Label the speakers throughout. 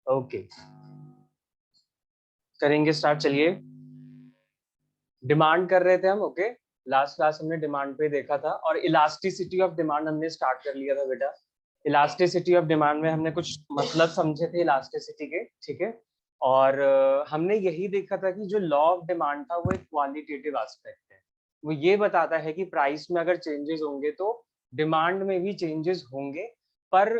Speaker 1: Okay, करेंगे start. चलिए, demand कर रहे थे हम। ओके, लास्ट क्लास हमने डिमांड पे देखा था और इलास्टिसिटी ऑफ डिमांड हमने स्टार्ट कर लिया था बेटा। इलास्टिसिटी ऑफ डिमांड में हमने कुछ मतलब समझे थे इलास्टिसिटी के, ठीक है। और हमने यही देखा था कि जो लॉ ऑफ डिमांड था वो एक क्वालिटेटिव एस्पेक्ट है। वो ये बताता है कि प्राइस में अगर चेंजेस होंगे तो डिमांड में भी चेंजेस होंगे, पर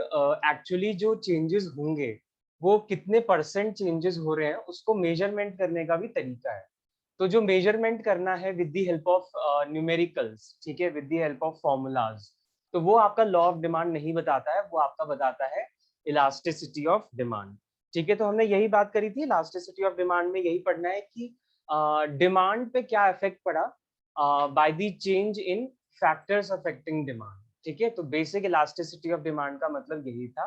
Speaker 1: एक्चुअली जो चेंजेस होंगे वो कितने परसेंट चेंजेस हो रहे हैं उसको मेजरमेंट करने का भी तरीका है। तो जो मेजरमेंट करना है with the help of numericals, ठीक है, with the help of formulas, तो वो आपका लॉ ऑफ डिमांड नहीं बताता है, वो आपका बताता है इलास्टिसिटी ऑफ डिमांड। ठीक है, तो हमने यही बात करी थी, इलास्टिसिटी ऑफ डिमांड में यही पढ़ना है कि डिमांड पे क्या इफेक्ट पड़ा by the change in factors affecting demand. ठीक है, तो बेसिक इलास्टिसिटी ऑफ डिमांड का मतलब यही था।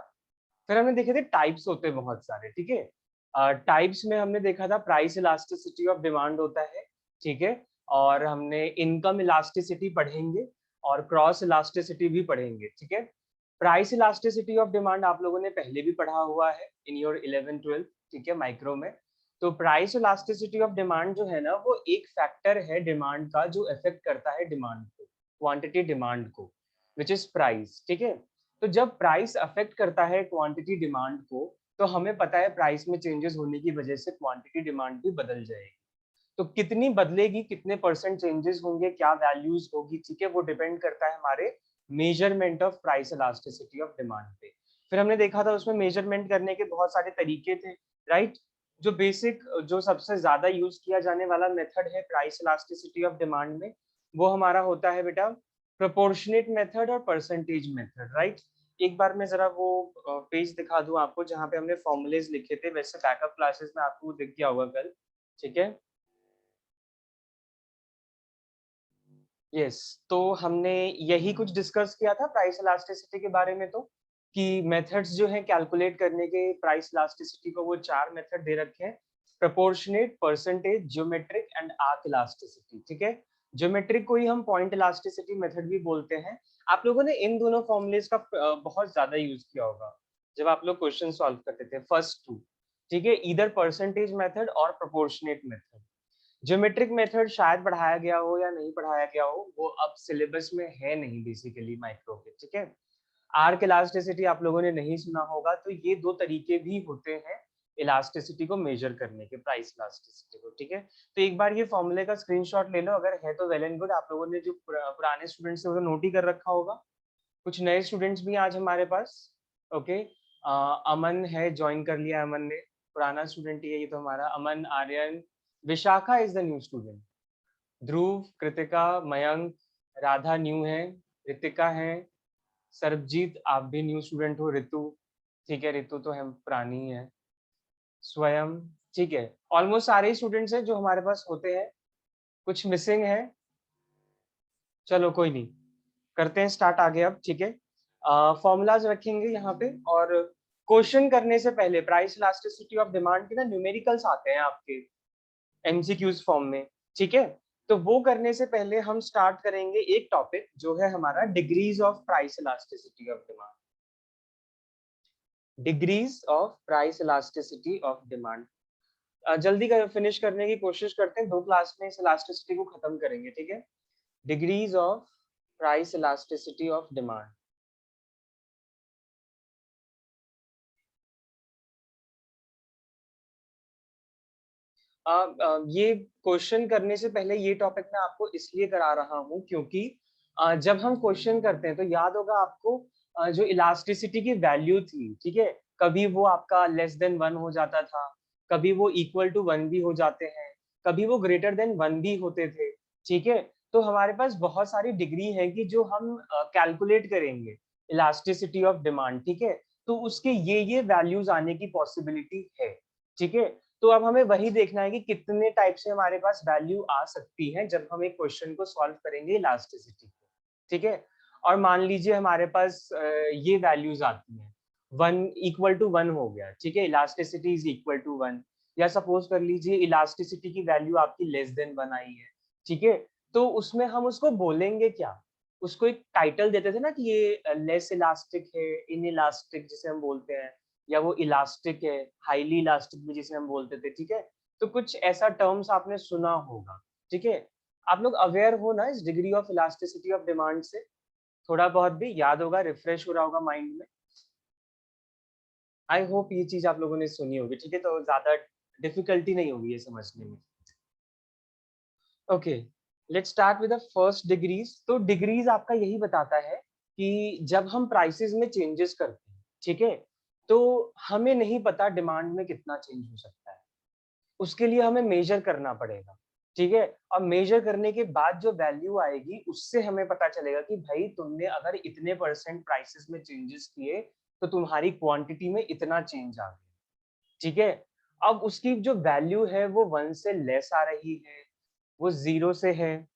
Speaker 1: फिर हमने देखे थे टाइप्स होते हैं बहुत सारे, ठीक है। टाइप्स में हमने देखा था प्राइस इलास्टिसिटी ऑफ डिमांड होता है, ठीक है। और हमने इनकम इलास्टिसिटी पढ़ेंगे और क्रॉस इलास्टिसिटी भी पढ़ेंगे, ठीक है। प्राइस इलास्टिसिटी ऑफ डिमांड आप लोगों ने पहले भी पढ़ा हुआ है इन योर 11-12, ठीक है, माइक्रो में। तो प्राइस इलास्टिसिटी ऑफ डिमांड जो है ना, वो एक फैक्टर है डिमांड का जो इफेक्ट करता है डिमांड को, क्वांटिटी डिमांड को, विच इज प्राइस, ठीक है। तो जब प्राइस अफेक्ट करता है क्वांटिटी डिमांड को, तो हमें पता है प्राइस में चेंजेस होने की वजह से क्वांटिटी डिमांड भी बदल जाएगी। तो कितनी बदलेगी, कितने परसेंट चेंजेस होंगे, क्या वैल्यूज होगी, ठीक है, वो डिपेंड करता है हमारे measurement of price elasticity of demand पे। फिर हमने देखा था उसमें मेजरमेंट करने के बहुत सारे तरीके थे, राइट। जो बेसिक, जो सबसे ज्यादा यूज किया जाने वाला मेथड है प्राइस इलास्टिसिटी ऑफ डिमांड में, वो हमारा होता है बेटा प्रोपोर्शनेट मेथड और परसेंटेज मेथड, राइट। एक बार मैं जरा वो पेज दिखा दूं आपको जहां पे हमने फॉर्मुलेज लिखे थे, वैसे बैकअप क्लासेस में आपको दिख गया होगा कल, ठीक है। यस, तो हमने यही कुछ डिस्कस किया था प्राइस इलास्टिसिटी के बारे में, तो कि मेथड्स जो हैं कैलकुलेट करने के प्राइस इलास्टिसिटी को, वो 4 मेथड दे रखे हैं: proportionate, percentage, geometric and arc elasticity, ठीक है। ज्योमेट्रिक को ही हम पॉइंट इलास्टिसिटी मेथड भी बोलते हैं। आप लोगों ने इन दोनों फॉर्मुलेज का बहुत ज्यादा यूज किया होगा जब आप लोग क्वेश्चन सॉल्व करते थे, फर्स्ट टू, ठीक है, इधर परसेंटेज मेथड और प्रोपोर्शनेट मेथड। ज्योमेट्रिक मेथड शायद पढ़ाया गया हो या नहीं पढ़ाया गया हो, वो अब सिलेबस में है नहीं बेसिकली माइक्रो के, ठीक है। आर्क इलास्टिसिटी आप लोगों ने नहीं सुना होगा। तो ये दो तरीके भी होते हैं इलास्टिसिटी को मेजर करने के, प्राइस इलास्टिसिटी को, ठीक है। तो एक बार ये फॉर्मूले का स्क्रीनशॉट ले लो, अगर है तो वेल एंड गुड। आप लोगों ने जो पुराने स्टूडेंट्स हैं वो नोट ही कर रखा होगा, कुछ नए स्टूडेंट्स भी आज हमारे पास। ओके, अमन है, ज्वाइन कर लिया अमन ने, पुराना स्टूडेंट ही है ये तो हमारा। Aman, Aryan, Vishakha is the new student, Dhruv, Kritika, Mayank, Radha new है, रितिका है, सरबजीत आप भी न्यू स्टूडेंट हो, ऋतु, ठीक है, ऋतु तो हम पुरानी है, स्वयं, ठीक है। ऑलमोस्ट सारे स्टूडेंट्स हैं जो हमारे पास होते हैं, कुछ मिसिंग है, चलो कोई नहीं, करते हैं स्टार्ट आगे अब, ठीक है। फॉर्मूलाज रखेंगे यहाँ पे, और क्वेश्चन करने से पहले प्राइस इलास्टिसिटी ऑफ डिमांड के ना न्यूमेरिकल्स आते हैं आपके एमसीक्यूज फॉर्म में, ठीक है। तो वो करने से पहले हम स्टार्ट करेंगे एक टॉपिक जो है हमारा degrees of price elasticity of demand. Degrees of price elasticity of demand, जल्दी फिनिश करने की कोशिश करते हैं, 2 क्लास में इस इलास्टिसिटी को खत्म करेंगे, ठीक है। Degrees of price elasticity of demand. ये क्वेश्चन करने से पहले ये टॉपिक मैं आपको इसलिए करा रहा हूँ क्योंकि जब हम क्वेश्चन करते हैं तो याद होगा आपको, जो इलास्टिसिटी की वैल्यू थी, ठीक है, कभी वो आपका लेस देन 1 हो जाता था, कभी वो इक्वल टू 1 भी हो जाते हैं, कभी वो ग्रेटर देन 1 भी होते थे, ठीक है। तो हमारे पास बहुत सारी डिग्री है कि जो हम कैलकुलेट करेंगे इलास्टिसिटी ऑफ डिमांड, ठीक है। तो उसके ये वैल्यूज आने की पॉसिबिलिटी है, ठीक है। तो अब हमें वही देखना है कि कितने टाइप से हमारे पास वैल्यू आ सकती है जब हम एक क्वेश्चन को सॉल्व करेंगे इलास्टिसिटी को, ठीक है। और मान लीजिए हमारे पास ये वैल्यूज आती हैं, 1 = 1 हो गया, ठीक है, इलास्टिसिटी इज इक्वल टू 1, या सपोज कर लीजिए इलास्टिसिटी की वैल्यू आपकी लेस देन 1 आई है, ठीक है। तो उसमें हम उसको बोलेंगे क्या, उसको एक टाइटल देते थे ना कि ये लेस इलास्टिक है, इन इलास्टिक जिसे हम बोलते हैं, या वो इलास्टिक है, हाईली इलास्टिक भी जिसे हम बोलते थे, ठीक है। तो कुछ ऐसा टर्म्स आपने सुना होगा, ठीक है। आप लोग अवेयर हो ना इस degree of elasticity of demand से, थोड़ा बहुत भी याद होगा, रिफ्रेश हो रहा होगा माइंड में। आई होप ये चीज आप लोगों ने सुनी होगी, ठीक है, तो ज्यादा डिफिकल्टी नहीं होगी ये समझने में। Okay, let's start with the first degrees. तो डिग्रीज आपका यही बताता है कि जब हम प्राइसेस में चेंजेस करते हैं, ठीक है, तो हमें नहीं पता डिमांड में कितना चेंज हो सकता है, उसके लिए हमें मेजर करना पड़ेगा, ठीक है। और मेजर करने के बाद जो वैल्यू आएगी उससे हमें पता चलेगा कि भाई तुमने अगर इतने परसेंट प्राइसेस में चेंजेस किए तो तुम्हारी क्वांटिटी में इतना चेंज आ गया, ठीक है। अब उसकी जो वैल्यू है वो 1 से लेस आ रही है, वो 0 से है,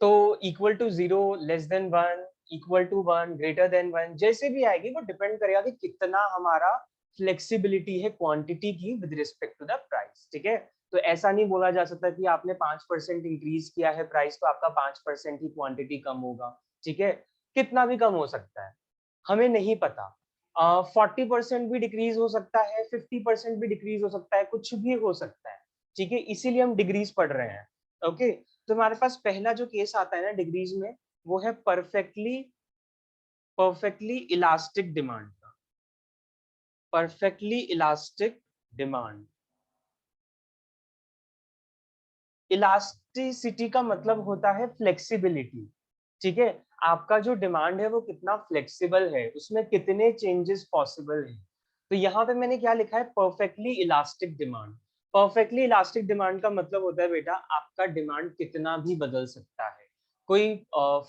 Speaker 1: तो equal to 0, less than 1, equal to 1, greater than 1, जैसे भी आएगी वो डिपेंड करेगा कि कितना हमारा फ्लेक्सिबिलिटी है क्वांटिटी की with respect to the price, ठीक है। तो ऐसा नहीं बोला जा सकता कि आपने 5% इंक्रीज किया है प्राइस तो आपका 5% ही क्वांटिटी कम होगा, ठीक है। कितना भी कम हो सकता है, हमें नहीं पता। 40% भी डिक्रीज हो सकता है, 50% भी डिक्रीज हो सकता है, कुछ भी हो सकता है, ठीक है, इसीलिए हम डिग्रीज पढ़ रहे हैं। ओके, तो हमारे पास पहला जो केस आता है ना डिग्रीज में, वो है परफेक्टली परफेक्टली इलास्टिक डिमांड का। परफेक्टली इलास्टिक डिमांड, इलास्टिसिटी का मतलब होता है फ्लेक्सिबिलिटी, ठीक है। आपका जो डिमांड है वो कितना फ्लेक्सिबल है, उसमें कितने चेंजेस पॉसिबल हैं। तो यहाँ पे मैंने क्या लिखा है, perfectly elastic demand. Perfectly elastic demand का मतलब होता है बेटा आपका डिमांड कितना भी बदल सकता है, कोई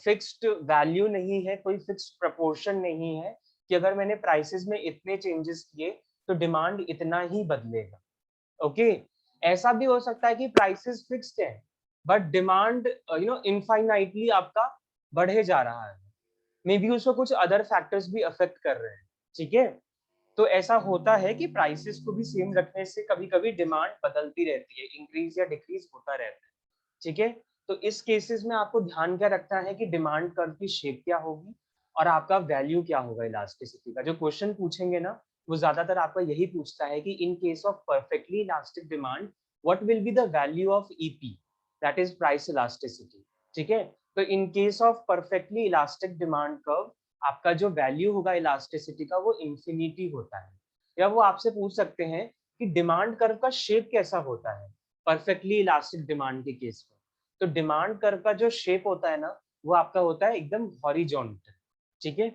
Speaker 1: फिक्स्ड वैल्यू नहीं है, कोई फिक्स्ड प्रपोर्शन नहीं है कि अगर मैंने प्राइसेस में इतने चेंजेस किए तो डिमांड इतना ही बदलेगा। ओके, ऐसा भी हो सकता है कि प्राइसेस फिक्स्ड है बट डिमांड इनफाइनाइटली आपका बढ़े जा रहा है, मे बी उसको कुछ अदर फैक्टर्स भी अफेक्ट कर रहे हैं, ठीक है। तो ऐसा होता है कि प्राइसेस को भी सेम रखने से कभी कभी डिमांड बदलती रहती है, इंक्रीज या डिक्रीज होता रहता है, ठीक है। तो इस केसेस में आपको ध्यान क्या रखना है कि डिमांड कर्व की शेप क्या होगी और आपका वैल्यू क्या होगा इलास्टिसिटी का। जो क्वेश्चन पूछेंगे ना वो ज्यादातर आपका यही पूछता है कि in case of perfectly elastic demand what will be the value of EP, that is price elasticity, ठीक है। तो in case of perfectly elastic demand curve आपका जो वैल्यू होगा इलास्टिसिटी का वो इंफिनिटी होता है। या वो आपसे पूछ सकते हैं कि डिमांड कर्व का शेप कैसा होता है परफेक्टली इलास्टिक डिमांड के केस में। तो डिमांड कर्व का जो शेप होता है ना वो आपका होता है एकदम हॉरिजॉन्टल, ठीक है,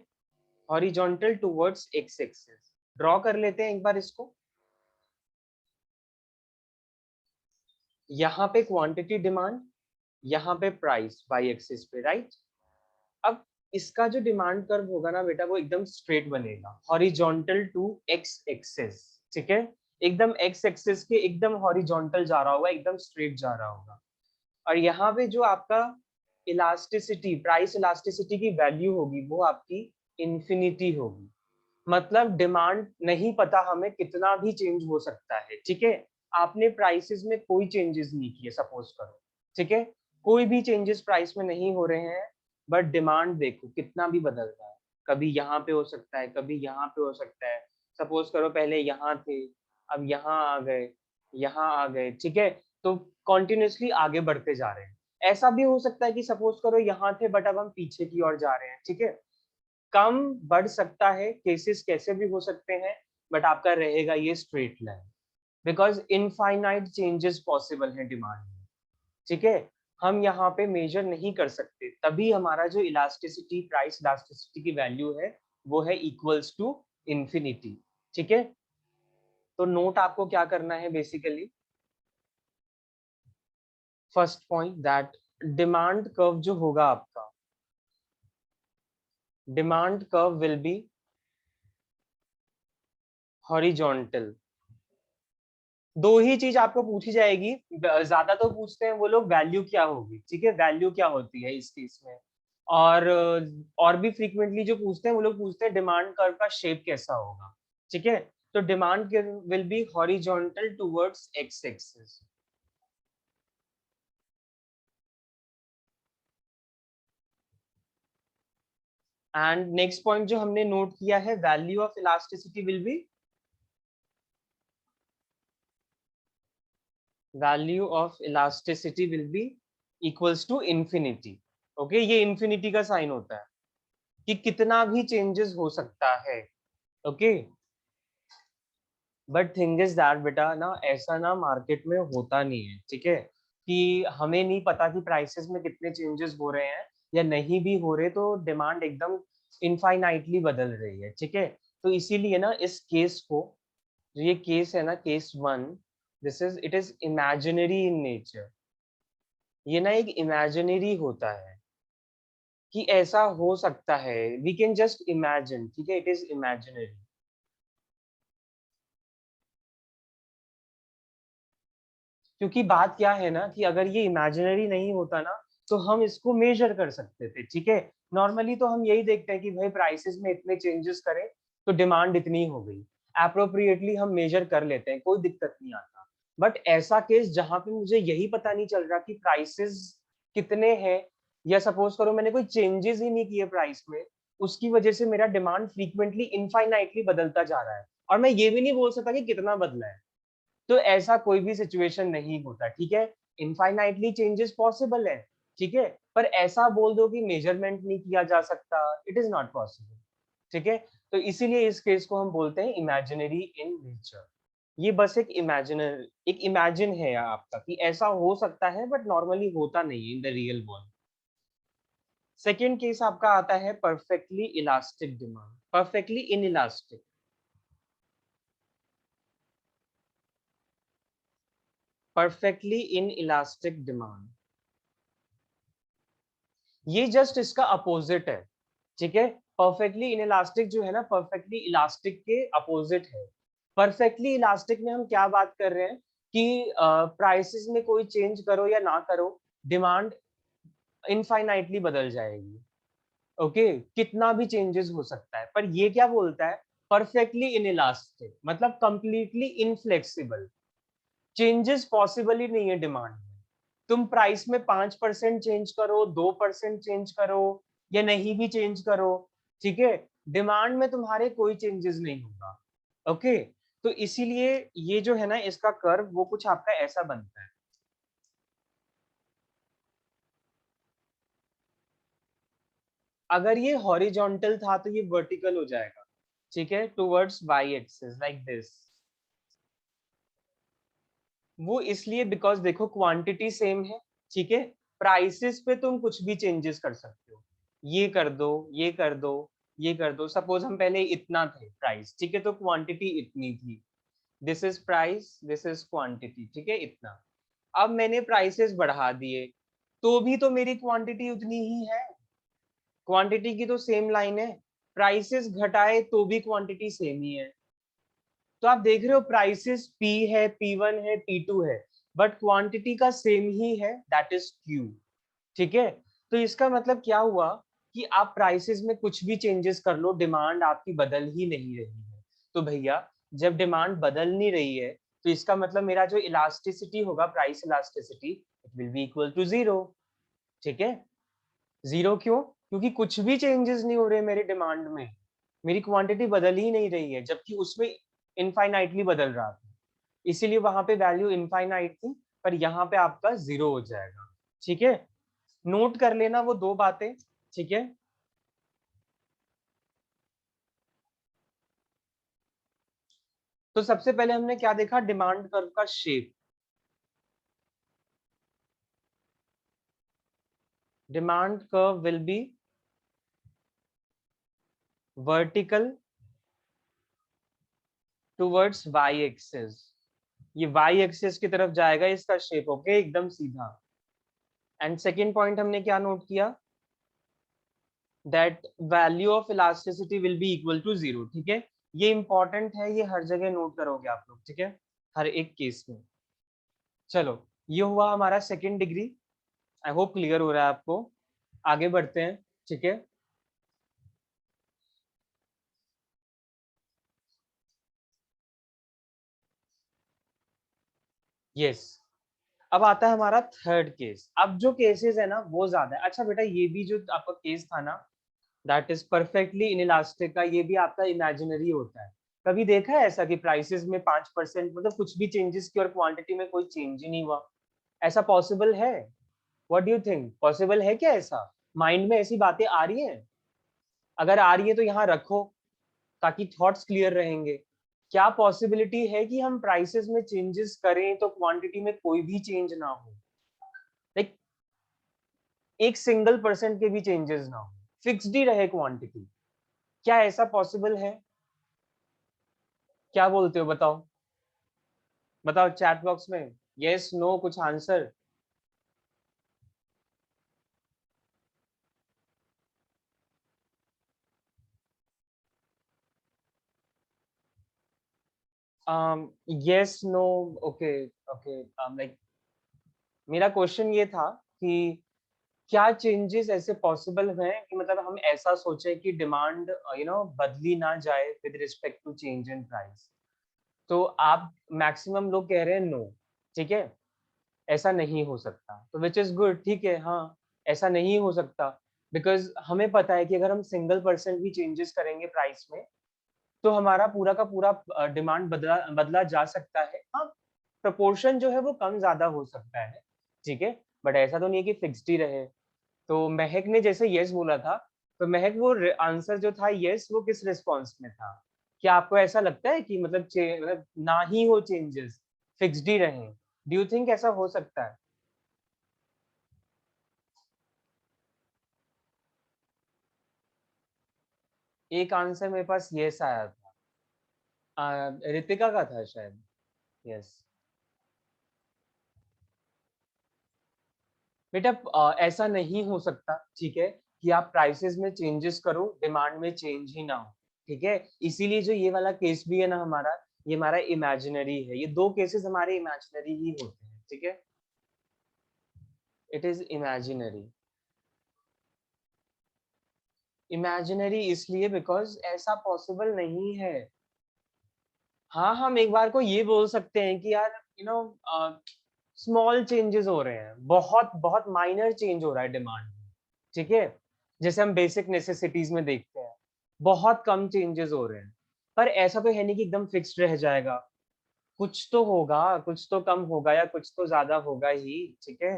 Speaker 1: horizontal towards X axis. Draw कर लेते हैं एक बार इसको। यहाँ पे क्वांटिटी डिमांड, यहाँ पे प्राइस वाई एक्सिस पे, राइट। अब इसका जो डिमांड कर्व होगा ना बेटा वो एकदम स्ट्रेट बनेगा, हॉरिजॉन्टल टू एक्स एक्सिस, ठीक है, एकदम एक्स एक्सिस के एकदम हॉरिजॉन्टल जा रहा होगा, एकदम स्ट्रेट जा रहा होगा। और यहाँ पे जो आपका इलास्टिसिटी, प्राइस इलास्टिसिटी की वैल्यू होगी वो आपकी इंफिनिटी होगी। मतलब डिमांड नहीं पता हमें कितना भी चेंज हो सकता है, ठीक है। आपने प्राइसेस में कोई चेंजेस नहीं किए सपोज करो, ठीक है, कोई भी चेंजेस प्राइस में नहीं हो रहे हैं बट डिमांड देखो कितना भी बदल रहा है, कभी यहाँ पे हो सकता है, कभी यहाँ पे हो सकता है। सपोज करो पहले यहाँ थे, अब यहाँ आ गए, यहाँ आ गए, ठीक है। तो कॉन्टिन्यूसली आगे बढ़ते जा रहे हैं। ऐसा भी हो सकता है कि सपोज करो यहाँ थे बट अब हम पीछे की ओर जा रहे हैं, ठीक है। कम बढ़ सकता है, केसेस कैसे भी हो सकते हैं बट आपका रहेगा ये straight line, because infinite changes possible है डिमांड में, ठीक है। हम यहाँ पे मेजर नहीं कर सकते, तभी हमारा जो इलास्टिसिटी, प्राइस इलास्टिसिटी की वैल्यू है वो है इक्वल्स टू इंफिनिटी, ठीक है। तो नोट आपको क्या करना है basically, first point that demand curve जो होगा आपका, demand curve will be horizontal. दो ही चीज आपको पूछी जाएगी, ज्यादा तो पूछते हैं वो लोग वैल्यू क्या होगी, ठीक है, वैल्यू क्या होती है इस केस में। और और भी फ्रीक्वेंटली जो पूछते हैं वो लोग पूछते हैं डिमांड कर्व का शेप कैसा होगा, ठीक है। तो demand will be horizontal towards X axis. And next point जो हमने नोट किया है, value of elasticity will be, value of elasticity will be equals to infinity. Okay, ये इंफिनिटी का साइन होता है कि कितना भी चेंजेस हो सकता है। Okay, but thing is that बेटा ना, ऐसा ना मार्केट में होता नहीं है, ठीक है, कि हमें नहीं पता कि प्राइसेस में कितने चेंजेस हो रहे हैं या नहीं भी हो रहे, तो डिमांड एकदम इनफाइनाइटली बदल रही है, ठीक है। तो इसीलिए ना इस केस को, जो ये केस है ना, case 1, this is, it is imaginary in nature. ये ना एक इमेजिनरी होता है कि ऐसा हो सकता है, वी कैन जस्ट इमेजिन, ठीक है, इट इज इमेजिनरी। क्योंकि बात क्या है ना कि अगर ये इमेजिनरी नहीं होता ना, तो हम इसको मेजर कर सकते थे, ठीक है। नॉर्मली तो हम यही देखते हैं कि भाई प्राइसेस में इतने चेंजेस करें तो डिमांड इतनी हो गई, अप्रोप्रिएटली हम मेजर कर लेते हैं, कोई दिक्कत नहीं आता। बट ऐसा केस जहां पे मुझे यही पता नहीं चल रहा कि प्राइसेस कितने हैं, या सपोज करो मैंने कोई चेंजेस ही नहीं किए प्राइस में, उसकी वजह से मेरा डिमांड फ्रीक्वेंटली इनफाइनाइटली बदलता जा रहा है, और मैं ये भी नहीं बोल सकता कि कितना बदला है, तो ऐसा कोई भी सिचुएशन नहीं होता, ठीक है। इनफाइनाइटली चेंजेस पॉसिबल है, ठीक है, पर ऐसा बोल दो कि मेजरमेंट नहीं किया जा सकता, इट इज नॉट पॉसिबल, ठीक है। तो इसीलिए इस केस को हम बोलते हैं इमेजिनरी इन नेचर। ये बस एक इमेजिनर, एक इमेजिन है आपका कि ऐसा हो सकता है, बट नॉर्मली होता नहीं है in the real world. Second case आपका आता है perfectly elastic demand, perfectly in elastic, perfectly in elastic demand. ये जस्ट इसका अपोजिट है, ठीक है। परफेक्टली इनइलास्टिक जो है ना, परफेक्टली इलास्टिक के अपोजिट है। परफेक्टली इलास्टिक में हम क्या बात कर रहे हैं कि प्राइसेस में कोई चेंज करो या ना करो, डिमांड इनफाइनाइटली बदल जाएगी। ओके, कितना भी चेंजेस हो सकता है, पर ये क्या बोलता है, परफेक्टली इनइलास्टिक मतलब कंप्लीटली इनफ्लेक्सिबल, चेंजेस पॉसिबल ही नहीं है डिमांड में। तुम प्राइस में 5% चेंज करो, 2% चेंज करो, या नहीं भी चेंज करो, ठीक है, डिमांड में तुम्हारे कोई चेंजेस नहीं होगा। ओके, तो इसीलिए ये जो है ना इसका कर्व वो कुछ आपका ऐसा बनता है। अगर ये हॉरिजॉन्टल था तो ये वर्टिकल हो जाएगा, ठीक है, towards Y axis like this. वो इसलिए बिकॉज देखो क्वांटिटी सेम है, ठीक है, प्राइसेस पे तुम कुछ भी चेंजेस कर सकते हो, ये कर दो, ये कर दो, ये कर दो। सपोज हम पहले इतना थे प्राइस, ठीक है, तो क्वांटिटी इतनी थी, this is price, this is quantity, ठीक है, इतना। अब मैंने प्राइसेस बढ़ा दिए, तो भी तो मेरी क्वांटिटी उतनी ही है, क्वांटिटी की तो सेम लाइन है, प्राइसेस घटाए तो भी क्वांटिटी सेम ही है। तो आप देख रहे हो प्राइसेस P है, P1 है, P2 है, बट क्वांटिटी का सेम ही है, दैट इज Q, ठीक है। तो इसका मतलब क्या हुआ कि आप प्राइसेस में कुछ भी चेंजेस कर लो, डिमांड आपकी बदल ही नहीं रही है। तो भैया जब डिमांड बदल नहीं रही है, तो इसका मतलब मेरा जो इलास्टिसिटी होगा, price elasticity, it will be equal to zero, ठीक है। जीरो क्यों? क्योंकि कुछ भी चेंजेस नहीं हो रहे मेरी डिमांड में, मेरी क्वांटिटी बदल ही नहीं रही है, जबकि उसमें इनफाइनाइटली बदल रहा था, इसीलिए वहां पे वैल्यू इनफाइनाइट थी, पर यहाँ पे आपका जीरो हो जाएगा, ठीक है। नोट कर लेना वो दो बातें, ठीक है। तो सबसे पहले हमने क्या देखा, डिमांड कर्व का shape. Demand curve will be vertical towards Y axis, ये वाई एक्सिस की तरफ जाएगा इसका शेप, ओके, एकदम सीधा। एंड सेकेंड पॉइंट हमने क्या नोट किया, that value of elasticity will be equal to zero, ठीक है। ये इंपॉर्टेंट है, ये हर जगह नोट करोगे आप लोग, ठीक है, हर एक केस में। चलो, ये हुआ हमारा second degree, I hope clear हो रहा है आपको। आगे बढ़ते हैं, ठीक है। यस, अब आता है हमारा थर्ड केस। अब जो केसेस है ना वो ज्यादा है। अच्छा बेटा, ये भी जो आपका केस था ना, दैट इज परफेक्टली इनइलास्टिक का ये भी आपका इमेजिनरी होता है। कभी देखा है ऐसा कि प्राइसेस में 5% मतलब कुछ भी चेंजेस की और क्वांटिटी में कोई चेंज ही नहीं हुआ? ऐसा पॉसिबल है? What do you think? Possible है क्या ऐसा? माइंड में ऐसी बातें आ रही हैं? अगर आ रही है तो यहाँ रखो ताकि थॉट्स क्लियर रहेंगे। क्या पॉसिबिलिटी है कि हम प्राइसेस में चेंजेस करें तो क्वांटिटी में कोई भी चेंज ना हो? लाइक एक सिंगल परसेंट के भी चेंजेस ना हो, फिक्स्ड ही रहे क्वांटिटी। क्या ऐसा पॉसिबल है? क्या बोलते हो बताओ? बताओ चैट बॉक्स में यस नो कुछ answer. Yes no okay okay like मेरा क्वेश्चन ये था कि क्या चेंजेस ऐसे पॉसिबल हैं कि मतलब हम ऐसा सोचें कि डिमांड बदली ना जाए with respect to change in price. तो आप मैक्सिमम लोग कह रहे हैं नो, ठीक है, ऐसा नहीं हो सकता, तो विच इज गुड, ठीक है, हाँ, ऐसा नहीं हो सकता बिकॉज हमें पता है कि अगर हम सिंगल परसेंट भी चेंजेस करेंगे प्राइस में तो हमारा पूरा का पूरा डिमांड बदला बदला जा सकता है। हाँ, प्रपोर्शन जो है वो कम ज्यादा हो सकता है, ठीक है, बट ऐसा तो नहीं है कि फिक्स्ड ही रहे। तो महक ने जैसे यस बोला था, तो महक वो आंसर जो था यस वो किस रिस्पॉन्स में था? क्या आपको ऐसा लगता है कि मतलब ना ही हो चेंजेस, फिक्स्ड ही रहे? डू यू थिंक ऐसा हो सकता है? एक आंसर मेरे पास यस आया था, रितिका का था शायद। यस बेटा, ऐसा नहीं हो सकता, ठीक है, कि आप प्राइसेस में चेंजेस करो डिमांड में चेंज ही ना हो, ठीक है। इसीलिए जो ये वाला केस भी है ना हमारा, ये हमारा इमेजिनरी है, ये दो केसेस हमारे इमेजिनरी ही होते हैं, ठीक है, इट इज इमेजिनरी। इमेजिनरी इसलिए बिकॉज ऐसा पॉसिबल नहीं है। हाँ, हम एक बार को ये बोल सकते हैं कि यार स्मॉल चेंजेस हो रहे हैं, बहुत बहुत माइनर चेंज हो रहा है डिमांड में, ठीक है, जैसे हम बेसिक नेसेसिटीज में देखते हैं, बहुत कम चेंजेस हो रहे हैं, पर ऐसा तो है नहीं कि एकदम फिक्स्ड रह जाएगा, कुछ तो होगा, कुछ तो कम होगा या कुछ तो ज्यादा होगा ही, ठीक है।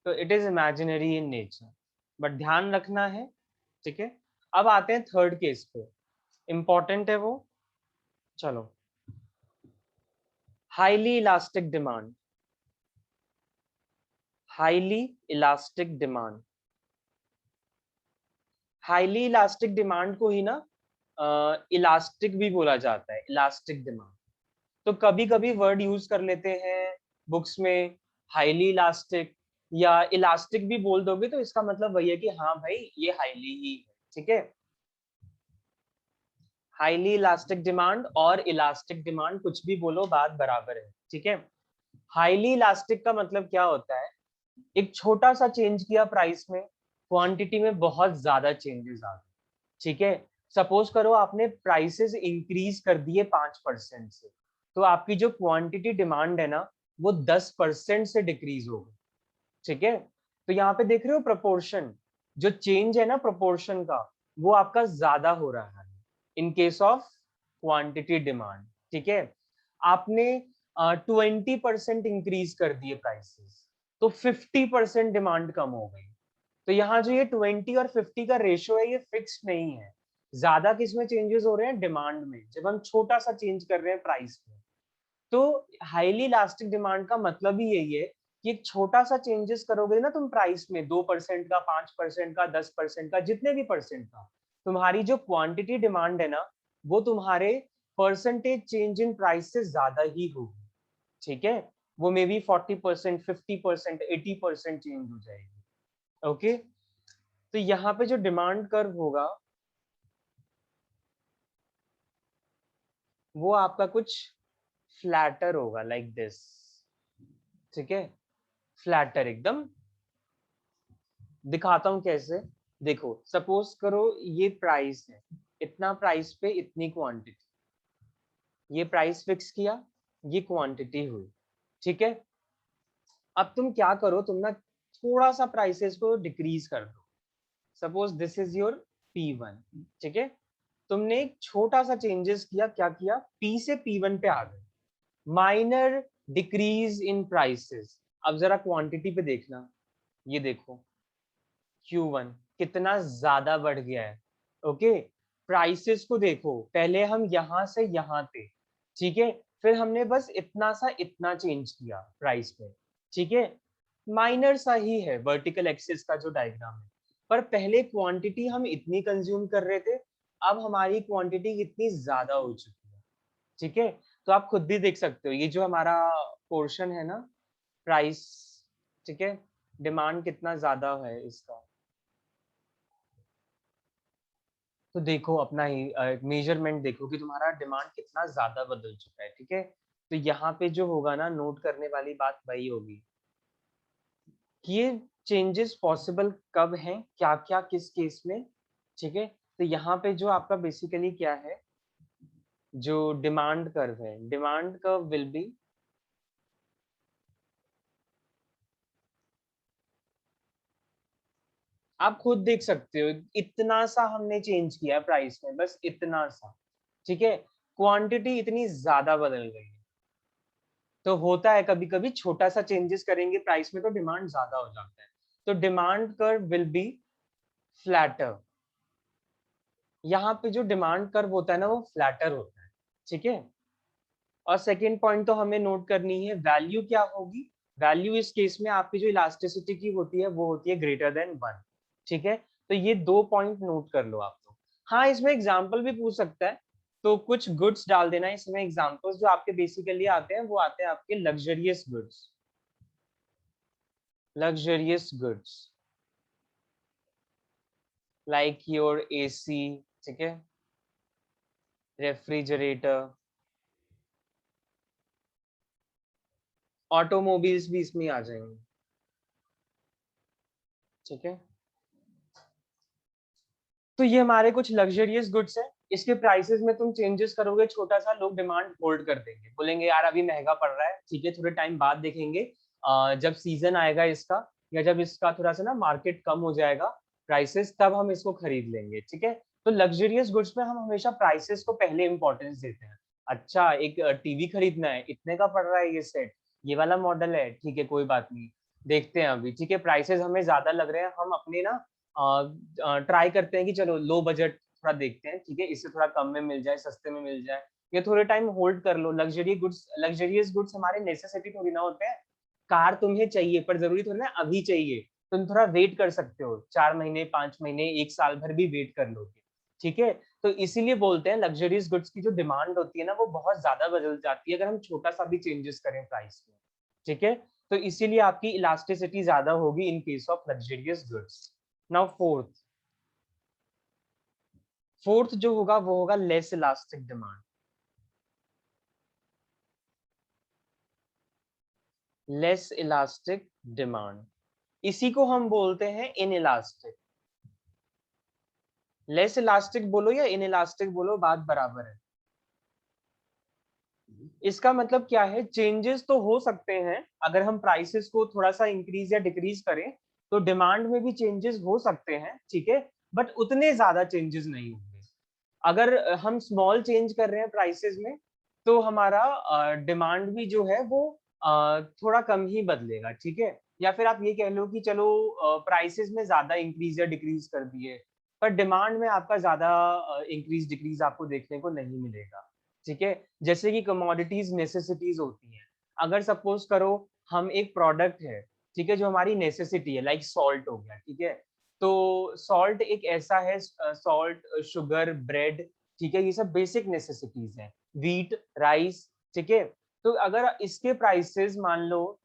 Speaker 1: तो it is imaginary in nature, but ध्यान रखना है, ठीक है। अब आते हैं थर्ड केस पे, इंपॉर्टेंट है वो, चलो। Highly elastic demand, highly elastic demand, highly elastic demand को ही ना इलास्टिक भी बोला जाता है, इलास्टिक डिमांड। तो कभी कभी वर्ड यूज कर लेते हैं बुक्स में, हाईली इलास्टिक या इलास्टिक भी बोल दोगे तो इसका मतलब वही है कि हाँ भाई ये हाईली ही है, ठीक है। हाईली इलास्टिक डिमांड और इलास्टिक डिमांड कुछ भी बोलो बात बराबर है, ठीक है। हाईली इलास्टिक का मतलब क्या होता है? एक छोटा सा चेंज किया प्राइस में, क्वांटिटी में बहुत ज्यादा चेंजेस आ गए, ठीक है। सपोज करो आपने प्राइसेस इंक्रीज कर दिए 5% से, तो आपकी जो क्वांटिटी डिमांड है ना वो 10% से डिक्रीज हो गई, ठीक है। तो यहाँ पे देख रहे हो प्रोपोर्शन, जो चेंज है ना प्रोपोर्शन का, वो आपका ज्यादा हो रहा है in case of quantity demand, ठीक है। आपने 20% इंक्रीज कर दिए प्राइसेस, तो 50% डिमांड कम हो गई। तो यहाँ जो ये 20 और 50 का रेशियो है ये फिक्स्ड नहीं है, ज्यादा किस में चेंजेस हो रहे हैं? डिमांड में, जब हम छोटा सा चेंज कर रहे हैं प्राइस में। तो हाईली इलास्टिक डिमांड का मतलब ही यही है कि एक छोटा सा चेंजेस करोगे ना तुम प्राइस में, 2% का, 5% का, 10% का, जितने भी परसेंट का, तुम्हारी जो क्वांटिटी डिमांड है ना वो तुम्हारे परसेंटेज चेंज इन प्राइस से ज्यादा ही होगी, ठीक है। वो मे बी 40%, 50%, 80% चेंज हो जाएगी, ओके। तो यहाँ पे जो डिमांड कर्व होगा वो आपका कुछ फ्लैटर होगा, लाइक दिस, ठीक है, फ्लैटर एकदम। दिखाता हूँ कैसे। देखो सपोज करो ये प्राइस है, इतना प्राइस पे इतनी क्वांटिटी, ये प्राइस फिक्स किया, ये क्वांटिटी हुई, ठीक है। अब तुम क्या करो, तुम ना थोड़ा सा प्राइसेस को डिक्रीज कर दो। Suppose this is your P1, ठीक है। तुमने एक छोटा सा चेंजेस किया, क्या किया, P से P1 पे आ गए, माइनर डिक्रीज इन प्राइसेस। अब जरा क्वांटिटी पे देखना, ये देखो Q1 कितना ज्यादा बढ़ गया है। ओके, प्राइसेस को देखो, पहले हम यहां से यहां थे, ठीक है, फिर हमने बस इतना सा इतना चेंज किया प्राइस में, ठीक है, माइनर सा ही है वर्टिकल एक्सिस का जो डायग्राम है, पर पहले क्वांटिटी हम इतनी कंज्यूम कर रहे थे, अब हमारी क्वांटिटी कितनी ज्यादा हो चुकी है, ठीक है। तो आप खुद भी देख सकते हो, ये जो हमारा पोर्शन है ना, प्राइस, ठीक है, डिमांड कितना ज्यादा है इसका। तो देखो अपना ही मेजरमेंट देखो कि तुम्हारा डिमांड कितना ज्यादा बदल चुका है, ठीक है। तो यहाँ पे जो होगा ना, नोट करने वाली बात वही होगी कि ये चेंजेस पॉसिबल कब हैं, क्या क्या किस केस में, ठीक है। तो यहाँ पे जो आपका बेसिकली क्या है, जो डिमांड कर्व है, डिमांड कर्व विल बी, आप खुद देख सकते हो, इतना सा हमने चेंज किया प्राइस में, बस इतना सा, ठीक है, क्वांटिटी इतनी ज्यादा बदल गई है। तो होता है कभी कभी छोटा सा चेंजेस करेंगे प्राइस में तो डिमांड ज्यादा हो जाता है। तो demand curve will B flatter, यहाँ पे जो डिमांड कर्व होता है ना, वो फ्लैटर होता है, ठीक है। और सेकेंड पॉइंट तो हमें नोट करनी है, वैल्यू क्या होगी, वैल्यू इस केस में आपकी जो इलास्टिसिटी की होती है वो होती है ग्रेटर देन 1, ठीक है। तो ये 2 पॉइंट नोट कर लो आप लोग। हाँ, इसमें एग्जाम्पल भी पूछ सकता है, तो कुछ गुड्स डाल देना इसमें एग्जाम्पल्स, जो आपके बेसिकली आते हैं वो आते हैं आपके luxurious goods, luxurious goods like your AC, ठीक है, रेफ्रिजरेटर, ऑटोमोबाइल्स भी इसमें आ जाएंगे, ठीक है। तो ये हमारे कुछ लग्जरियस गुड्स हैं, इसके प्राइसेस में तुम चेंजेस करोगे छोटा सा, लोग डिमांड होल्ड कर देंगे, बोलेंगे यार अभी महंगा पड़ रहा है, ठीक है, थोड़े टाइम बाद देखेंगे, जब सीजन आएगा इसका, या जब इसका थोड़ा सा ना मार्केट कम हो जाएगा प्राइसेस, तब हम इसको खरीद लेंगे, ठीक है। तो लग्जरियस गुड्स में हम हमेशा प्राइसेस को पहले इंपॉर्टेंस देते हैं। अच्छा, एक टीवी खरीदना है, इतने का पड़ रहा है ये सेट, ये वाला मॉडल है, ठीक है, कोई बात नहीं, देखते हैं अभी, ठीक है, प्राइसेस हमें ज्यादा लग रहे हैं, हम अपने ना ट्राई करते हैं कि चलो लो बजट थोड़ा देखते हैं, ठीक है, इससे थोड़ा कम में मिल जाए, सस्ते में मिल जाए, ये थोड़े टाइम होल्ड कर लो। लग्जरियस गुड्स हमारे नेसेसिटी थोड़ी ना होते हैं, कार तुम्हें चाहिए पर जरूरी थोड़ी ना अभी चाहिए, तुम थोड़ा वेट कर सकते हो, 4 महीने 5 महीने 1 साल भर भी वेट कर लोगे, ठीक है। तो इसीलिए बोलते हैं लग्जरियस गुड्स की जो डिमांड होती है ना, वो बहुत ज्यादा बदल जाती है अगर हम छोटा सा भी चेंजेस करें प्राइस में, ठीक है। तो इसीलिए आपकी इलास्टिसिटी ज्यादा होगी in case of luxurious goods. Now fourth जो होगा वो होगा less elastic demand, less elastic demand, इसी को हम बोलते हैं इन इलास्टिक। लेस इलास्टिक बोलो या इन इलास्टिक बोलो, बात बराबर है। इसका मतलब क्या है, चेंजेस तो हो सकते हैं, अगर हम प्राइसेस को थोड़ा सा इंक्रीज या डिक्रीज करें तो डिमांड में भी चेंजेस हो सकते हैं, ठीक है, बट उतने ज्यादा चेंजेस नहीं होंगे। अगर हम स्मॉल चेंज कर रहे हैं प्राइसेस में, तो हमारा डिमांड भी जो है वो थोड़ा कम ही बदलेगा, ठीक है। या फिर आप ये कह लो कि चलो प्राइसेस में ज्यादा इंक्रीज या डिक्रीज कर दिए, पर डिमांड में आपका ज्यादा इंक्रीज डिक्रीज आपको देखने को नहीं मिलेगा, ठीक है। जैसे कि कमोडिटीज नेसेसिटीज होती हैं, अगर सपोज करो हम एक प्रोडक्ट है, ठीक है, जो हमारी नेसेसिटी है, लाइक सॉल्ट हो गया, ठीक है, तो सॉल्ट एक ऐसा है, सॉल्ट, शुगर, ब्रेड, ठीक है, ये सब बेसिक नेसेसिटीज हैं, वीट, राइस, ठीक है। तो अगर इसके प्राइसेस मान लो,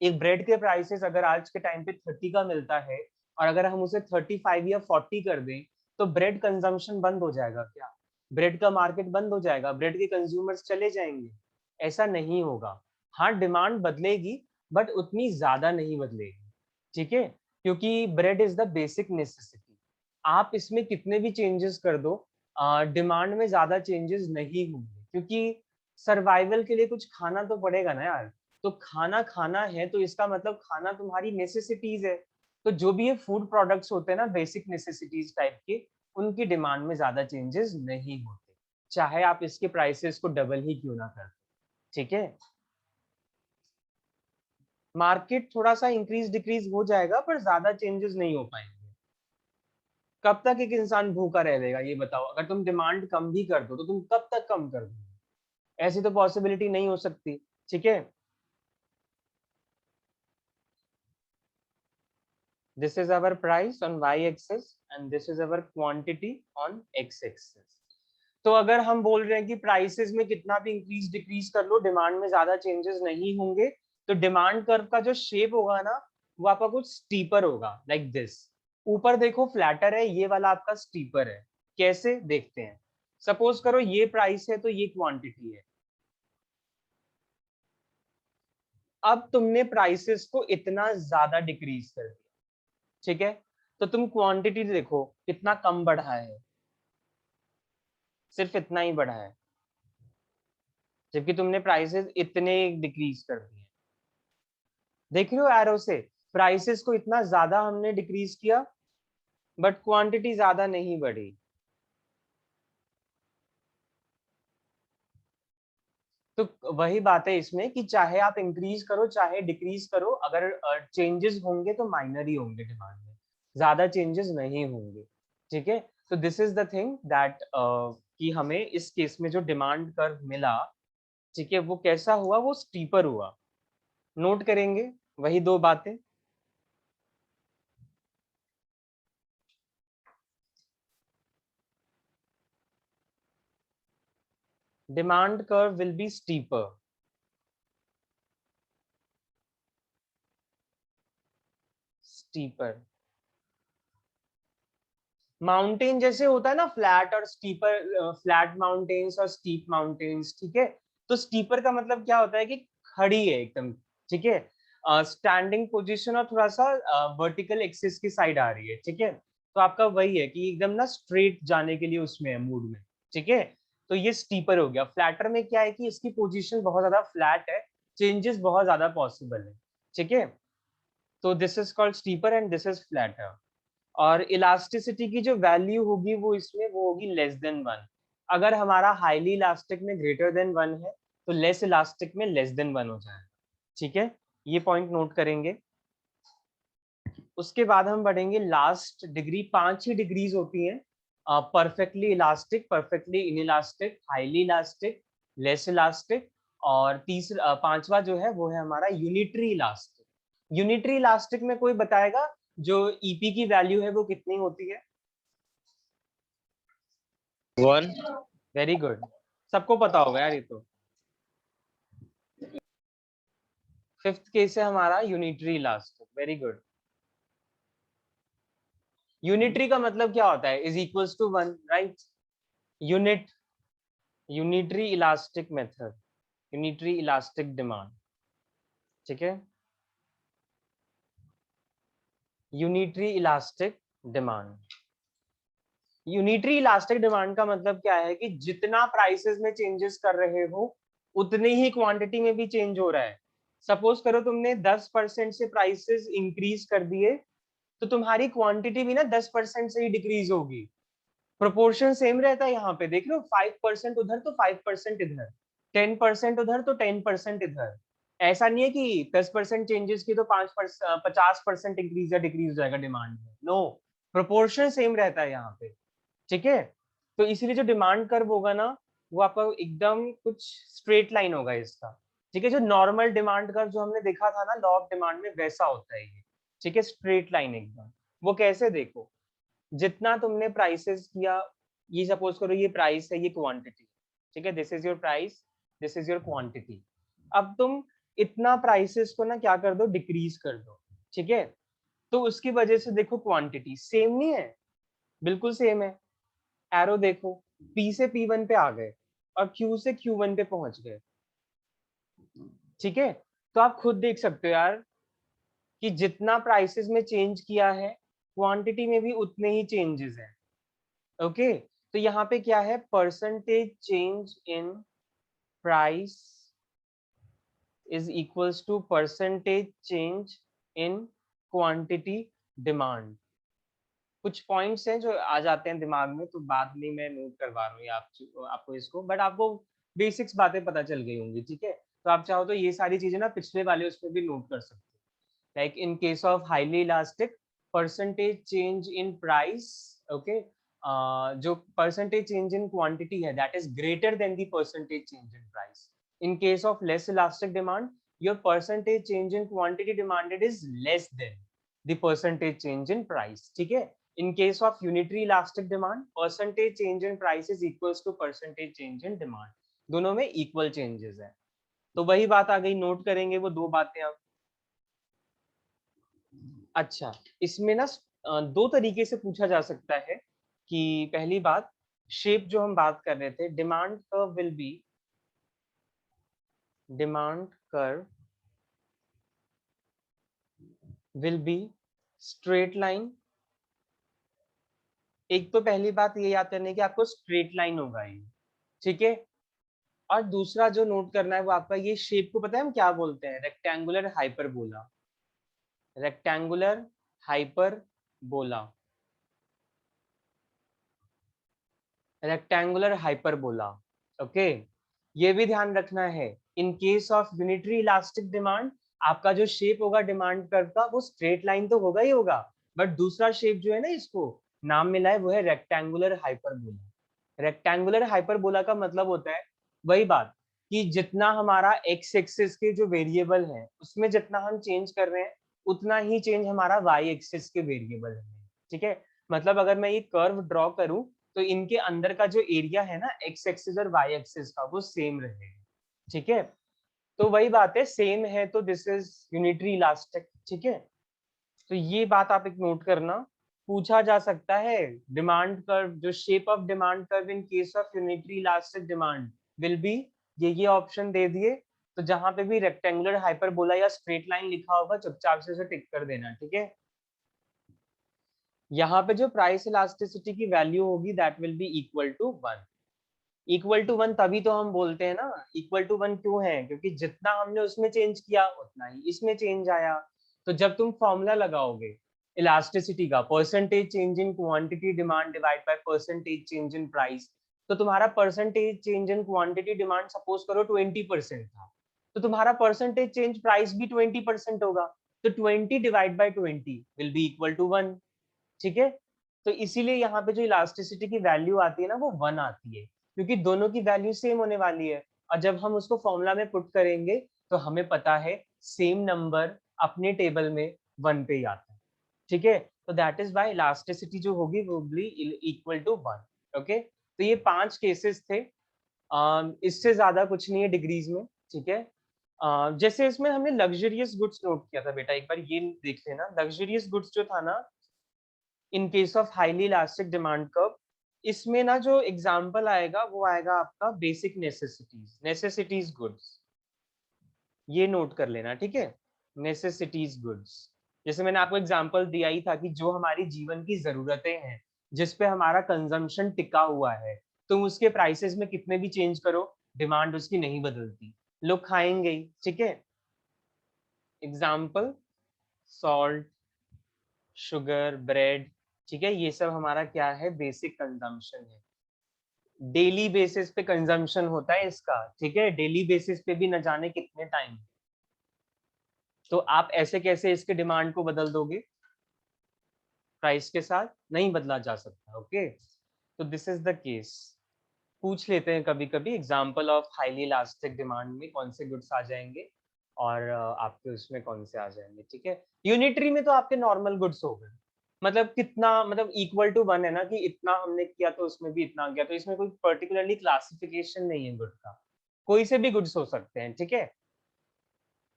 Speaker 1: एक ब्रेड के प्राइसेस अगर आज के टाइम पे 30 का मिलता है, और अगर हम उसे 35 या 40 कर दें, तो ब्रेड कंजम्पशन बंद हो जाएगा क्या, ब्रेड का मार्केट बंद हो जाएगा, ब्रेड के कंज्यूमर्स चले जाएंगे? ऐसा नहीं होगा। हाँ, डिमांड बदलेगी, बट उतनी ज्यादा नहीं बदलेगी, ठीक है, क्योंकि bread is the basic necessity. आप इसमें कितने भी चेंजेस कर दो, डिमांड में ज्यादा चेंजेस नहीं होंगे, क्योंकि सर्वाइवल के लिए कुछ खाना तो पड़ेगा ना यार। तो खाना खाना है, तो इसका मतलब खाना तुम्हारी नेसेसिटीज है। तो जो भी ये फूड प्रोडक्ट्स होते हैं ना, बेसिक नेसेसिटीज टाइप के, उनकी डिमांड में ज्यादा चेंजेस नहीं होते, चाहे आप इसके प्राइसेस को डबल ही क्यों ना कर। ठीक है, मार्केट थोड़ा सा इंक्रीज डिक्रीज हो जाएगा पर ज्यादा चेंजेस नहीं हो पाएंगे। कब तक एक इंसान भूखा रह लेगा ये बताओ? अगर तुम डिमांड कम भी कर दो तो तुम कब तक कम कर दो? ऐसी तो पॉसिबिलिटी नहीं हो सकती। ठीक है, this is our price on y-axis and this is our quantity on x-axis। तो अगर हम बोल रहे हैं कि प्राइसेस में कितना भी इंक्रीज डिक्रीज कर लो डिमांड में ज्यादा चेंजेस नहीं होंगे, तो डिमांड कर्व का जो शेप होगा ना वो आपका कुछ स्टीपर होगा, लाइक दिस। ऊपर देखो फ्लैटर है, ये वाला आपका स्टीपर है। कैसे देखते हैं? सपोज करो ये प्राइस है तो ये क्वांटिटी है। अब तुमने प्राइसेस को इतना ज्यादा डिक्रीज कर दिया, ठीक है, तो तुम क्वांटिटी देखो कितना कम बढ़ा है, सिर्फ इतना ही बढ़ा है, जबकि तुमने प्राइसेस इतने डिक्रीज कर दिए। देख रहे हो एरो से, प्राइसेस को इतना ज्यादा हमने डिक्रीज किया बट क्वांटिटी ज्यादा नहीं बढ़ी। तो वही बात है इसमें कि चाहे आप इंक्रीज करो चाहे डिक्रीज करो, अगर चेंजेस होंगे तो माइनर ही होंगे, डिमांड में ज्यादा चेंजेस नहीं होंगे। ठीक है, तो this is the thing that कि हमें इस केस में जो डिमांड कर्व मिला, ठीक है, वो कैसा हुआ? वो स्टीपर हुआ। नोट करेंगे वही दो बातें। Demand curve will be steeper. Steeper mountain जैसे होता है ना, फ्लैट और स्टीपर, फ्लैट माउंटेन्स और स्टीप माउंटेन्स। ठीक है, तो स्टीपर का मतलब क्या होता है कि खड़ी है एकदम। ठीक है, स्टैंडिंग पोजीशन और थोड़ा सा वर्टिकल एक्सिस की साइड आ रही है। ठीक है, तो आपका वही है कि एकदम ना स्ट्रेट जाने के लिए उसमें है, मूड में। ठीक है, तो ये स्टीपर हो गया। फ्लैटर में क्या है कि इसकी पोजीशन बहुत ज्यादा फ्लैट है, चेंजेस बहुत ज्यादा पॉसिबल है। ठीक है, तो this is called steeper and this is flatter. और इलास्टिसिटी की जो वैल्यू होगी वो इसमें वो होगी लेस देन 1। अगर हमारा हाईली इलास्टिक में ग्रेटर देन 1 है तो लेस इलास्टिक में लेस देन 1 हो जाएगा। ठीक है, ये पॉइंट नोट करेंगे। उसके बाद हम बढ़ेंगे लास्ट डिग्री। 5 ही डिग्रीज होती हैं, perfectly elastic, perfectly inelastic, highly elastic, less elastic, और तीसरा पांचवा जो है वो है हमारा यूनिटरी इलास्टिक। यूनिटरी इलास्टिक में कोई बताएगा जो ईपी की वैल्यू है वो कितनी होती है?
Speaker 2: 1।
Speaker 1: वेरी गुड, सबको पता होगा यार ये तो। फिफ्थ केस है हमारा unitary elastic. Very good. Unitary का मतलब क्या होता है? Is equals to 1, right? Unit, unitary elastic method, unitary elastic demand. ठीक है, unitary elastic demand. Unitary elastic demand का मतलब क्या है कि जितना प्राइसेस में चेंजेस कर रहे हो उतनी ही क्वांटिटी में भी चेंज हो रहा है। सपोज करो तुमने 10% से प्राइसेस इंक्रीज कर दिए तो तुम्हारी क्वांटिटी भी ना 10% से ही डिक्रीज होगी। प्रोपोर्शन सेम रहता है यहाँ पे, देख लो 5% उधर तो 5% इधर, 10% उधर तो 10% इधर। ऐसा नहीं है कि 10% चेंजेस की तो 50% इंक्रीज या डिक्रीज हो जाएगा डिमांड में। नो, प्रोपोर्शन सेम रहता है यहाँ पे। ठीक है, तो इसीलिए जो डिमांड कर्व होगा ना वो आपका एकदम कुछ स्ट्रेट लाइन होगा इसका। ठीक है, जो नॉर्मल डिमांड कर्व जो हमने देखा था ना लॉ ऑफ डिमांड में, वैसा होता है ये। ठीक है, स्ट्रेट लाइन एकदम। वो कैसे? देखो, जितना तुमने प्राइसेस किया, ये सपोज करो ये प्राइस है, ये क्वांटिटी। ठीक है, this is your price, this is your quantity. अब तुम इतना प्राइसेस को ना क्या कर दो, डिक्रीज कर दो। ठीक है, तो उसकी वजह से देखो क्वांटिटी सेम नहीं है, बिल्कुल सेम है। एरो देखो, P से P1 पे आ गए और Q से Q1 पे पहुंच गए। ठीक है, तो आप खुद देख सकते हो यार कि जितना प्राइसेस में चेंज किया है क्वांटिटी में भी उतने ही चेंजेस हैं। ओके, तो यहाँ पे क्या है? Percentage change in price is equals to percentage change in quantity demand. कुछ पॉइंट्स हैं जो आ जाते हैं दिमाग में, तो बाद में मैं नोट करवा रहा हूँ आपको इसको, बट आपको बेसिक्स बातें पता चल गई होंगी, ठीक है। तो आप चाहो तो ये सारी चीजें ना पिछले वाले उसमें भी नोट कर सकते हो। Like in case of highly elastic, percentage change in price, okay, जो परसेंटेज चेंज इन क्वांटिटी है that is greater than the percentage change in price. In case of less elastic demand, your percentage change in quantity demanded is less than the percentage change in price, ठीक है। In case of unitary elastic demand, percentage change in price is equals to percentage change in demand. दोनों में equal changes है। तो वही बात आ गई, note करेंगे वो दो बातें अब। अच्छा, इसमें ना दो तरीके से पूछा जा सकता है कि पहली बात, शेप जो हम बात कर रहे थे, demand curve will B, demand curve will be straight line. एक तो पहली बात ये याद करने की, आपको स्ट्रेट लाइन होगा ये, ठीक है। और दूसरा जो नोट करना है वो आपका, ये शेप को पता है हम क्या बोलते हैं? Rectangular hyperbola, rectangular hyperbola, rectangular hyperbola, okay. ये भी ध्यान रखना है, in case of unitary elastic demand, आपका जो शेप होगा डिमांड कर्व का वो स्ट्रेट लाइन तो होगा ही होगा, बट दूसरा शेप जो है ना, इसको नाम मिला है वो है रेक्टेंगुलर हाइपरबोला। रेक्टेंगुलर हाइपरबोला का मतलब होता है वही बात कि जितना हमारा एक्स एक्सिस के जो वेरिएबल है उसमें जितना हम चेंज कर रहे हैं, उतना ही चेंज हमारा वाई एक्सिस के वेरिएबल है, ठीक है। मतलब अगर मैं ये कर्व ड्रॉ करूं, तो इनके अंदर का जो एरिया है ना एक्स एक्सिस और वाई एक्सिस का, वो सेम रहेगा, ठीक है। तो वही बात है, सेम है तो दिस इज यूनिटरी इलास्टिक, ठीक है। तो ये बात आप एक नोट करना, पूछा जा सकता है डिमांड कर्व, जो shape of demand curve in case of unitary elastic demand will B, ये ऑप्शन दे दिए। तो जहां पे भी रेक्टेंगुलर हाइपरबोला या स्ट्रेट लाइन लिखा होगा, चुपचाप से उसे टिक कर देना, ठीक है। यहाँ पे जो प्राइस इलास्टिसिटी की वैल्यू होगी that will be equal to 1। Equal to 1 तभी तो हम बोलते हैं ना, इक्वल टू 1 क्यों है? क्योंकि जितना हमने उसमें चेंज किया उतना ही इसमें चेंज आया। तो जब तुम फॉर्मूला लगाओगे इलास्टिसिटी का, percentage change in quantity demand divide by percentage change in price, तो तुम्हारा percentage change in quantity demand suppose करो 20% था, तो तुम्हारा परसेंटेज चेंज प्राइस भी 20% होगा। तो 20 divide by 20 will be equal to 1, ठीक है। तो इसीलिए यहाँ पे जो इलास्टिसिटी की वैल्यू आती है ना, वो 1 आती है, क्योंकि दोनों की वैल्यू सेम होने वाली है। और जब हम उसको फॉर्मूला में पुट करेंगे, तो हमें पता है सेम नंबर अपने टेबल में 1 पे ही आता है, ठीक है। तो दैट इज वाई इलास्टिसिटी जो होगी वो भी इक्वल टू 1, ओके। तो ये 5 केसेस थे, इससे ज्यादा कुछ नहीं है डिग्रीज में, ठीक है। जैसे इसमें हमने लग्जरियस गुड्स नोट किया था बेटा, एक बार ये देख लेना। लग्जरियस गुड्स जो था ना, in case of highly elastic demand curve, इसमें ना जो एग्जांपल आएगा वो आएगा आपका बेसिक नेसेसिटीज, नेसेसिटीज गुड्स, ये नोट कर लेना, ठीक है। नेसेसिटीज गुड्स, जैसे मैंने आपको एग्जांपल दिया ही था कि जो हमारी जीवन की जरूरतें हैं, जिस पे हमारा कंजम्पशन टिका हुआ है, तुम उसके प्राइसेस में कितने भी चेंज करो, डिमांड उसकी नहीं बदलती, लोग खाएंगे ही, ठीक है। एग्जाम्पल, सॉल्ट, शुगर, ब्रेड, ठीक है। ये सब हमारा क्या है? बेसिक कंजम्पशन है, डेली बेसिस पे कंजम्पशन होता है इसका, ठीक है। डेली बेसिस पे भी न जाने कितने टाइम। तो आप ऐसे कैसे इसके डिमांड को बदल दोगे? प्राइस के साथ नहीं बदला जा सकता, ओके। तो दिस इज द केस। पूछ लेते हैं कभी कभी example of highly elastic demand में कौन से गुड्स आ जाएंगे और आपके उसमें कौन से आ जाएंगे, ठीक है। यूनिटरी में तो आपके नॉर्मल गुड्स हो गए, मतलब कितना, मतलब इक्वल टू 1 है ना, कि इतना हमने किया तो उसमें भी इतना गया, तो इसमें कोई पर्टिकुलरली क्लासिफिकेशन नहीं है गुड का, कोई से भी गुड्स हो सकते हैं, ठीक है।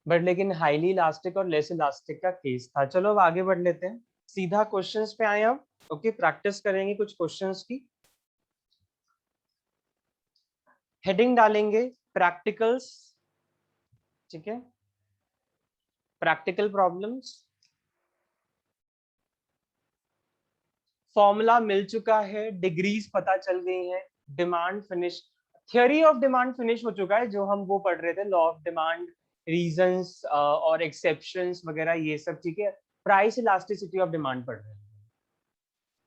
Speaker 1: बट लेकिन हाईली इलास्टिक और लेस इलास्टिक का केस था। चलो अब आगे बढ़ लेते हैं, सीधा क्वेश्चंस पे आए हम, ओके। प्रैक्टिस करेंगे कुछ क्वेश्चंस की, हेडिंग डालेंगे प्रैक्टिकल्स, ठीक है, प्रैक्टिकल प्रॉब्लम्स। फॉर्मूला मिल चुका है, डिग्रीज पता चल गई हैं, demand finish, theory of demand finish हो चुका है, जो हम वो पढ़ रहे थे, लॉ ऑफ डिमांड, रीजंस और एक्सेप्शंस वगैरह ये सब, ठीक है। प्राइस इलास्टिसिटी ऑफ डिमांड पढ़ रहे हैं,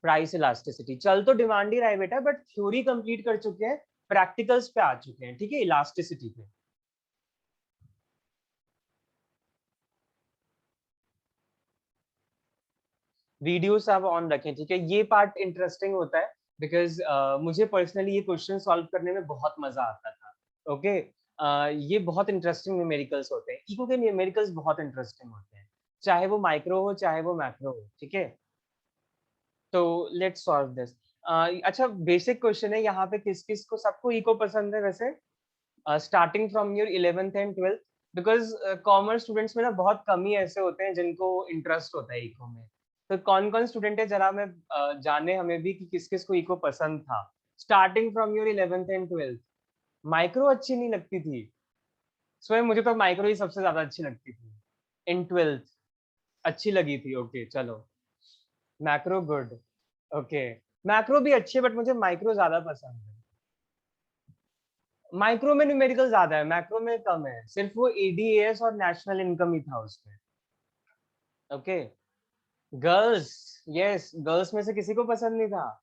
Speaker 1: प्राइस इलास्टिसिटी। चल तो डिमांड ही रहा है बेटा, बट थ्योरी कंप्लीट कर चुके हैं, प्रैक्टिकल्स पे आ चुके हैं, ठीक है, इलास्टिसिटी पे। वीडियोस आप ऑन रखें, ठीक है, ये पार्ट इंटरेस्टिंग होता है बिकॉज मुझे पर्सनली ये क्वेश्चन सॉल्व करने में बहुत मजा आता था। ओके ये बहुत इंटरेस्टिंग न्यूमेरिकल्स होते हैं, इको के न्यूमेरिकल्स बहुत इंटरेस्टिंग होते हैं, चाहे वो माइक्रो हो चाहे वो मैक्रो हो, ठीक है। तो लेट्स सॉल्व दिस। अच्छा बेसिक क्वेश्चन है यहाँ पे, किस किस को, सबको इको पसंद है वैसे, starting from your 11th and 12th, because commerce students में ना बहुत कम ही ऐसे होते हैं जिनको इंटरेस्ट होता है इको में। तो कौन कौन स्टूडेंट है जरा मैं जाने हमें भी कि किस किस को इको पसंद था, starting from your 11th and 12th। Micro अच्छी नहीं लगती थी, स्वयं मुझे तो माइक्रो ही सबसे ज्यादा अच्छी लगती थी इन 12th, अच्छी लगी थी। ओके चलो, मैक्रो गुड। ओके मैक्रो भी अच्छी है बट मुझे माइक्रो ज्यादा पसंद है। माइक्रो में न्यूमेरिकल ज्यादा है, मैक्रो में कम है, सिर्फ वो एडीएस और नेशनल इनकम ही था उसमें। ओके गर्ल्स, यस गर्ल्स में से किसी को पसंद नहीं था?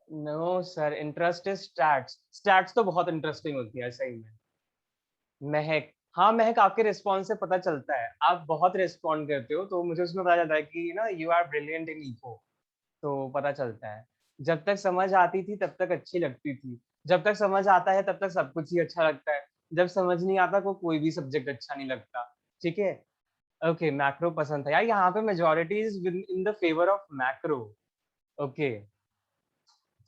Speaker 1: No sir, interest is stats, stats तो बहुत इंटरेस्टिंग होती है सही में। महक, हाँ महक आपके रिस्पॉन्स से पता चलता है, आप बहुत रिस्पॉन्ड करते हो, तो मुझे उसमें पता चलता है कि ना you are brilliant in eco, तो पता चलता है। जब तक समझ आती थी तब तक अच्छी लगती थी, जब तक समझ आता है तब तक सब कुछ ही अच्छा लगता है, जब समझ नहीं आता को कोई भी सब्जेक्ट अच्छा नहीं लगता, ठीक है। ओके मैक्रो पसंद था यार, यहाँ पे majority is in the favour of macro. Okay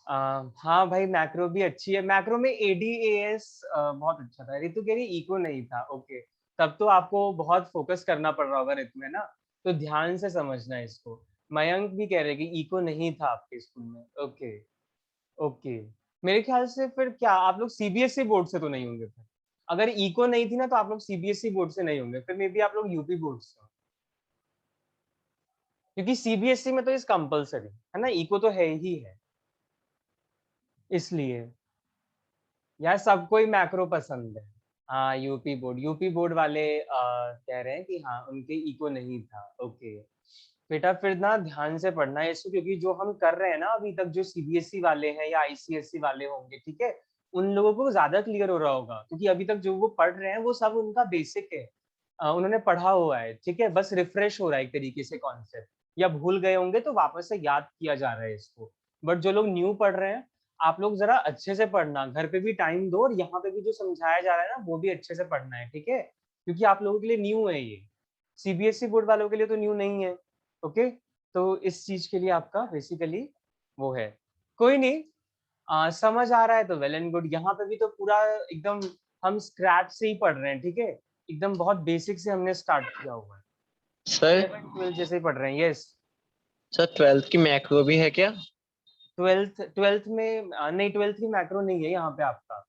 Speaker 1: हाँ भाई मैक्रो भी अच्छी है, मैक्रो में एडीएएस बहुत अच्छा था। रितु कह रही इको नहीं था, ओके तब तो आपको बहुत फोकस करना पड़ रहा होगा रितु, है ना, तो ध्यान से समझना है इसको। मयंक भी कह रहे कि इको नहीं था आपके स्कूल में। ओके ओके मेरे ख्याल से फिर क्या आप लोग सीबीएसई बोर्ड से तो नहीं होंगे फिर, अगर इको नहीं थी ना तो आप लोग सीबीएसई बोर्ड से नहीं होंगे, फिर मे बी आप लोग यूपी बोर्ड से हो, क्योंकि सीबीएसई में तो इस कंपलसरी है ना, इको तो है ही है, इसलिए यार सबको ही मैक्रो पसंद है। हाँ यूपी बोर्ड वाले कह रहे हैं कि हाँ उनके इको नहीं था। ओके बेटा फिर ना ध्यान से पढ़ना है इसको, क्योंकि जो हम कर रहे हैं ना अभी तक, जो सीबीएसई वाले हैं या आईसीएसई वाले होंगे, ठीक है, उन लोगों को ज्यादा क्लियर हो रहा होगा, क्योंकि अभी तक जो वो पढ़ रहे हैं वो सब उनका बेसिक है, उन्होंने पढ़ा हुआ है, ठीक है, बस रिफ्रेश हो रहा है एक तरीके से कॉन्सेप्ट, या भूल गए होंगे तो वापस से याद किया जा रहा है इसको। बट जो लोग न्यू पढ़ रहे हैं, आप लोग जरा अच्छे से पढ़ना, घर पे भी टाइम दो, और यहाँ पे भी जो समझाया जा रहा है ना वो भी अच्छे से पढ़ना है, ठीक है, क्योंकि आप लोगों के लिए न्यू है ये, सीबीएसई बोर्ड वालों के लिए तो न्यू नहीं है। ओके तो इस चीज के लिए आपका बेसिकली वो है, कोई नहीं, समझ आ रहा है तो वेल एंड गुड। यहाँ पे भी तो पूरा एकदम हम स्क्रैच से ही पढ़ रहे हैं, ठीक है, एकदम बहुत बेसिक से हमने स्टार्ट किया हुआ है,
Speaker 2: सर
Speaker 1: 11 12 जैसे ही पढ़ रहे हैं। यस
Speaker 2: सर 12th की मैक्रो भी है क्या?
Speaker 1: ट्वेल्थ में नहीं, ट्वेल्थ की मैक्रो नहीं है यहाँ पे, आपका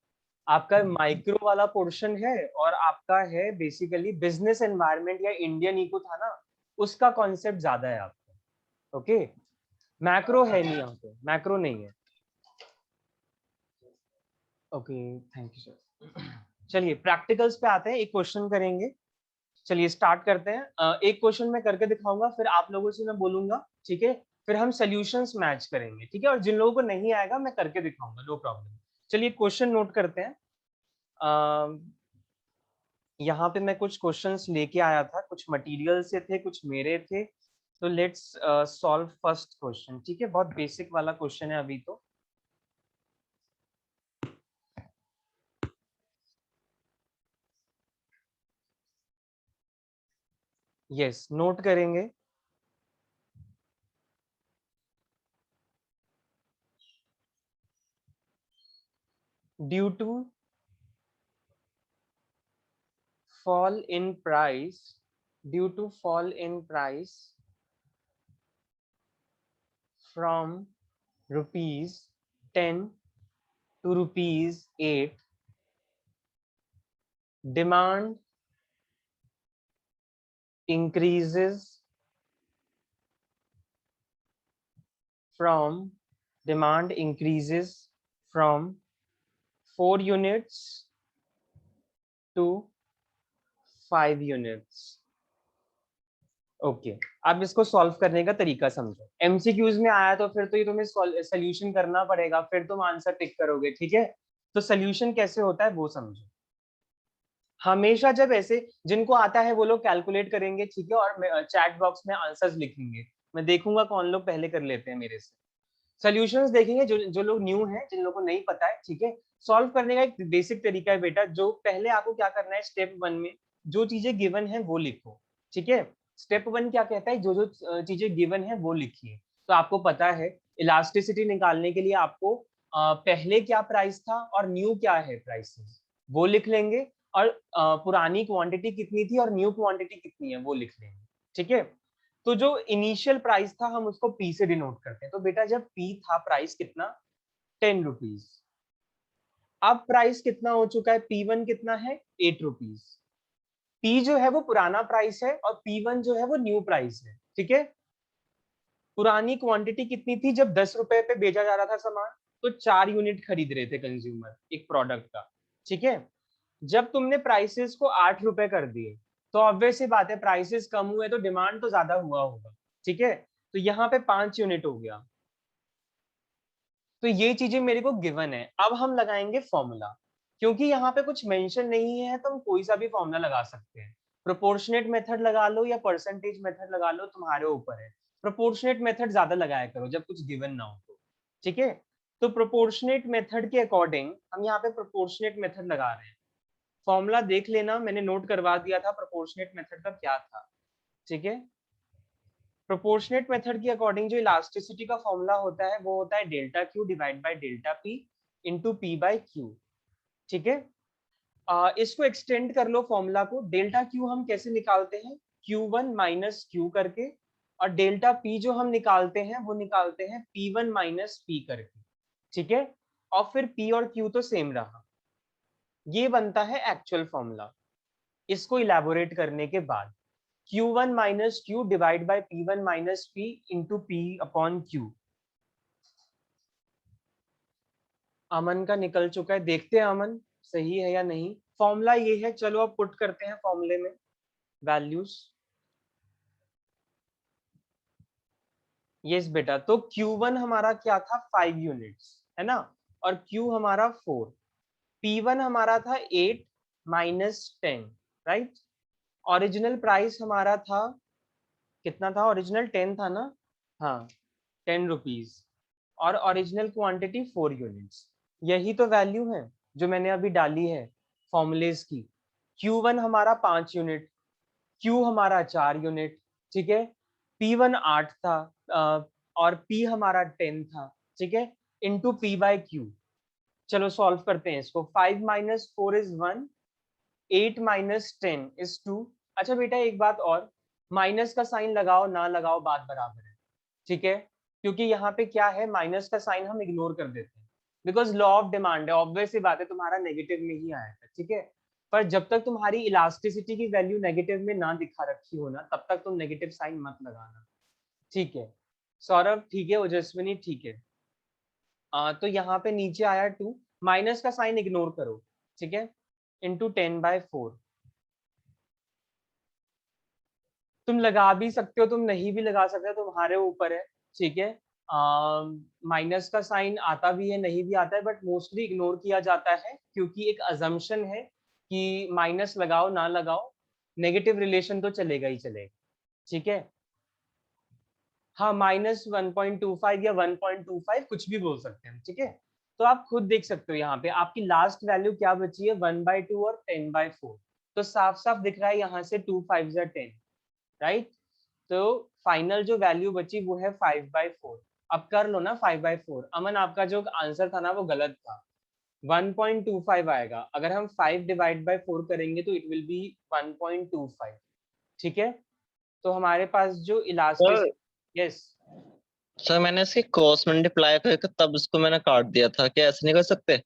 Speaker 1: आपका माइक्रो वाला पोर्शन है, और आपका है बेसिकली बिजनेस एनवायरनमेंट या इंडियन इको था ना, उसका कॉन्सेप्ट ज्यादा है आपका। ओके मैक्रो है नहीं यहाँ पे, मैक्रो नहीं है। Okay thank you sir. चलिए प्रैक्टिकल्स पे आते हैं, एक क्वेश्चन करेंगे, चलिए स्टार्ट करते हैं। एक क्वेश्चन मैं करके दिखाऊंगा, फिर आप लोगों से मैं बोलूंगा, ठीक है, फिर हम सॉल्यूशंस मैच करेंगे, ठीक है, और जिन लोगों को नहीं आएगा मैं करके दिखाऊंगा, नो प्रॉब्लम। चलिए क्वेश्चन नोट करते हैं। यहाँ पे मैं कुछ क्वेश्चंस लेके आया था, कुछ मटेरियल से थे, कुछ मेरे थे, तो लेट्स सॉल्व फर्स्ट क्वेश्चन, ठीक है, बहुत बेसिक वाला क्वेश्चन है अभी तो। यस नोट करेंगे। Due to fall in price, due to fall in price from rupees 10 to rupees 8, demand increases from demand increases from 4 units to 5 units. Okay, अब इसको सॉल्व करने का तरीका समझो। एमसीक्यूज में आया तो फिर तो ये तुम्हें सोल्यूशन करना पड़ेगा, फिर तुम आंसर टिक करोगे, ठीक है। तो सोल्यूशन कैसे होता है वो समझो। हमेशा जब ऐसे जिनको आता है वो लोग कैलकुलेट करेंगे, ठीक है, और चैट बॉक्स में आंसर्स लिखेंगे। मैं देखूंगा कौन लोग पहले कर लेते हैं मेरे से। सॉल्यूशंस देखेंगे जो जो लोग न्यू हैं, जिन लोगों को नहीं पता है, ठीक है। सॉल्व करने का एक बेसिक तरीका है बेटा, जो पहले आपको क्या करना है, स्टेप 1 में जो चीजें गिवन है वो लिखो, ठीक है। स्टेप 1 क्या कहता है, जो जो चीजें गिवन है वो लिखिए। तो आपको पता है इलास्टिसिटी निकालने के लिए आपको पहले क्या प्राइस था और न्यू क्या है प्राइसेस, वो लिख लेंगे। और पुरानी क्वांटिटी कितनी थी और न्यू क्वांटिटी कितनी है वो लिख लेंगे, ठीक है। तो जो इनिशियल प्राइस था हम उसको पी से डिनोट करते हैं। तो बेटा जब पी था, प्राइस कितना, 10 रुपीज। अब प्राइस कितना हो चुका है, P1 कितना है, 8 रुपीज। पी जो है वो पुराना प्राइस है और P1 जो है वो न्यू प्राइस है, ठीक है। पुरानी क्वांटिटी कितनी थी, जब 10 रुपए पे बेचा जा रहा था सामान, तो 4 यूनिट खरीद रहे थे कंज्यूमर एक प्रोडक्ट का, ठीक है। जब तुमने प्राइसेस को 8 रुपए कर दिए, तो ऑब्वियस सी बात है प्राइसेस कम हुए तो डिमांड तो ज्यादा हुआ होगा, ठीक है। तो यहाँ पे 5 यूनिट हो गया। तो ये चीजें मेरे को गिवन है। अब हम लगाएंगे फॉर्मूला। क्योंकि यहाँ पे कुछ मेंशन नहीं है तो हम कोई सा भी फॉर्मूला लगा सकते हैं। प्रोपोर्शनेट मेथड लगा लो या परसेंटेज मेथड लगा लो, तुम्हारे ऊपर है। प्रोपोर्शनेट मेथड ज्यादा लगाया करो जब कुछ गिवन ना हो तो, ठीक है। तो प्रोपोर्शनेट मेथड के अकॉर्डिंग हम यहाँ पे प्रोपोर्शनेट मेथड लगा रहे हैं। फॉर्मूला देख लेना, मैंने नोट करवा दिया था प्रोपोर्शनेट मेथड का क्या था, ठीक है। प्रोपोर्शनेट मेथड के अकॉर्डिंग जो इलास्टिसिटी का फॉर्मूला होता है वो होता है delta Q divide by delta P into P by Q, ठीक है। इसको एक्सटेंड कर लो फॉर्मूला को। डेल्टा क्यू हम कैसे निकालते हैं, Q1 माइनस क्यू करके, और डेल्टा पी जो हम निकालते हैं वो निकालते हैं P1 माइनस पी करके, ठीक है। और फिर पी और क्यू तो सेम रहा। ये बनता है एक्चुअल फॉर्मूला। इसको इलेबोरेट करने के बाद Q1 minus Q divide by P1 minus P into P upon Q. Aman का निकल चुका है, देखते हैं अमन सही है या नहीं। फॉर्मूला ये है, चलो अब पुट करते हैं फॉर्मूले में वैल्यूज। यस बेटा, तो Q1 हमारा क्या था, 5 यूनिट्स, है ना। और Q हमारा 4। P1 हमारा था 8 माइनस 10, राइट। ओरिजिनल प्राइस हमारा था, कितना था ओरिजिनल, 10 था ना, हाँ 10 रुपीज। और ओरिजिनल क्वांटिटी 4 यूनिट्स। यही तो वैल्यू है जो मैंने अभी डाली है फॉर्मूलेज की। Q1 हमारा 5 यूनिट, Q हमारा 4 यूनिट, ठीक है। P1 8 था, और P हमारा 10 था, ठीक है, इंटू P बाय Q। चलो सॉल्व करते हैं इसको। 5 माइनस 4 इज 1, 8 माइनस 10 इज 2। अच्छा बेटा एक बात और, माइनस का साइन लगाओ ना लगाओ बात बराबर है, ठीक है। क्योंकि यहाँ पे क्या है, माइनस का साइन हम इग्नोर कर देते हैं, बिकॉज लॉ ऑफ डिमांड है, ऑब्वियस सी बात है तुम्हारा नेगेटिव में ही आएगा, ठीक है। पर जब तक तुम्हारी इलास्टिसिटी की वैल्यू नेगेटिव में ना दिखा रखी हो ना, तब तक तुम नेगेटिव साइन मत लगाना, ठीक है। सौरभ ठीक है, ओजस्विनी ठीक है। तो यहाँ पे नीचे आया 2, माइनस का साइन इग्नोर करो, ठीक है, इंटू 10/4। तुम लगा भी सकते हो, तुम नहीं भी लगा सकते, तुम्हारे ऊपर है, ठीक है। माइनस का साइन आता भी है नहीं भी आता है, बट मोस्टली इग्नोर किया जाता है क्योंकि एक अजम्पशन है कि माइनस लगाओ ना लगाओ नेगेटिव रिलेशन तो चलेगा ही चलेगा, ठीक है। हाँ -1.25 या 1.25 कुछ भी बोल सकते हैं, ठीक है। तो आप खुद देख सकते हो यहाँ पे आपकी लास्ट वैल्यू क्या बची है, 1/2 और 10/4। तो साफ साफ दिख रहा है यहाँ से 2 5 10, राइट। तो फाइनल जो वैल्यू बची वो है 5/4। अब कर लो ना 5/4। अमन आपका जो आंसर था ना वो गलत था, 1.25 आएगा। अगर हम 5 डिवाइड बाय 4 करेंगे तो इट विल बी 1.25, ठीक है। तो हमारे पास जो
Speaker 2: सर
Speaker 1: इलास्टिक, यस।
Speaker 2: सर मैंने इसके क्रॉस मल्टीप्लाई करके तब इसको मैंने काट दिया था, क्या ऐसे नहीं कर सकते?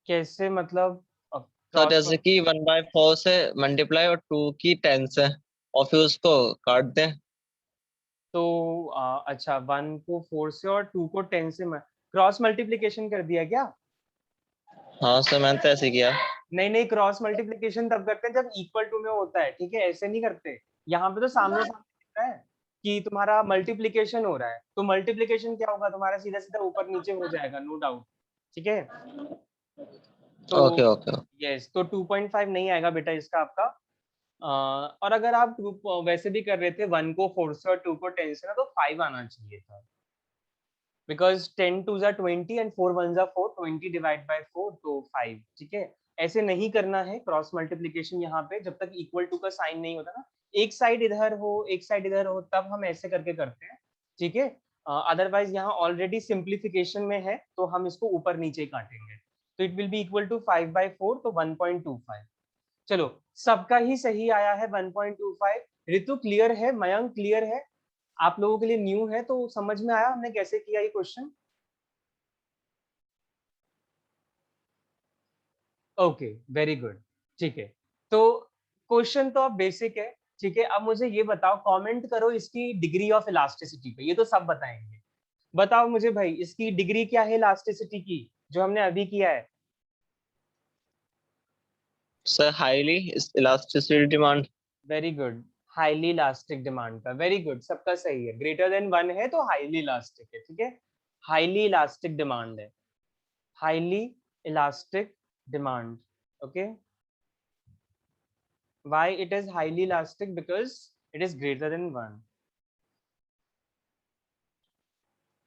Speaker 1: कैसे मतलब,
Speaker 2: सर
Speaker 1: क्रॉस,
Speaker 2: जैसे कि 1/4 से मल्टीप्लाई और 2 की 10 से, और फिर उसको काट दें।
Speaker 1: तो अच्छा 1 को 4 से और 2 को 10 से क्रॉस मल्टीप्लीकेशन कर दिया क्या?
Speaker 2: हाँ सर मैंने तो ऐसे किया।
Speaker 1: नहीं नहीं, क्रॉस मल्टीप्लीकेशन तब करते हैं जब इक्वल टू में होता है, ठीक है, ऐसे नहीं करते। यहाँ पे तो सामने सामने रहा है कि तुम्हारा मल्टीप्लिकेशन हो रहा है, तो मल्टीप्लिकेशन क्या होगा तुम्हारा, सीधा सीधा ऊपर नीचे हो जाएगा, नो डाउट। ठीक है, तो
Speaker 2: ओके ओके।
Speaker 1: यस, तो 2.5 नहीं आएगा बेटा इसका आपका। और अगर आप वैसे भी कर रहे थे 1 को 4 से और 2 को 10 से ना, तो 5 आना चाहिए था, बिकॉज 10 2 जा 20 एंड 4 1 जा 4, 20 डिवाइड बाय 4 तो 5। ठीक है, ऐसे नहीं करना है क्रॉस मल्टीप्लिकेशन यहाँ पे, जब तक इक्वल टू का साइन नहीं होता ना, एक साइड इधर हो एक साइड इधर हो, तब हम ऐसे करके करते हैं। ठीक है, अदरवाइज यहाँ ऑलरेडी सिंप्लीफिकेशन में है, तो हम इसको ऊपर नीचे काटेंगे, तो it will be equal to 5/4, तो 1.25। चलो, सबका ही सही आया है 1.25। ऋतु क्लियर है, मयंक क्लियर है, आप लोगों के लिए न्यू है तो समझ में आया हमने कैसे किया ये क्वेश्चन? Okay, very good. ठीक है, तो क्वेश्चन तो अब बेसिक है। ठीक है, अब मुझे ये बताओ, कमेंट करो इसकी डिग्री ऑफ इलास्टिसिटी पे, ये तो सब बताएंगे। बताओ मुझे भाई, इसकी डिग्री क्या है इलास्टिसिटी की, जो हमने अभी किया है?
Speaker 2: Sir highly elasticity demand.
Speaker 1: Very good, highly elastic demand का, वेरी गुड, सबका सही है। ग्रेटर देन 1 है तो हाईली इलास्टिक है। ठीक है, हाईली इलास्टिक डिमांड है, highly elastic demand. Okay, why it is highly elastic? Because it is greater than 1.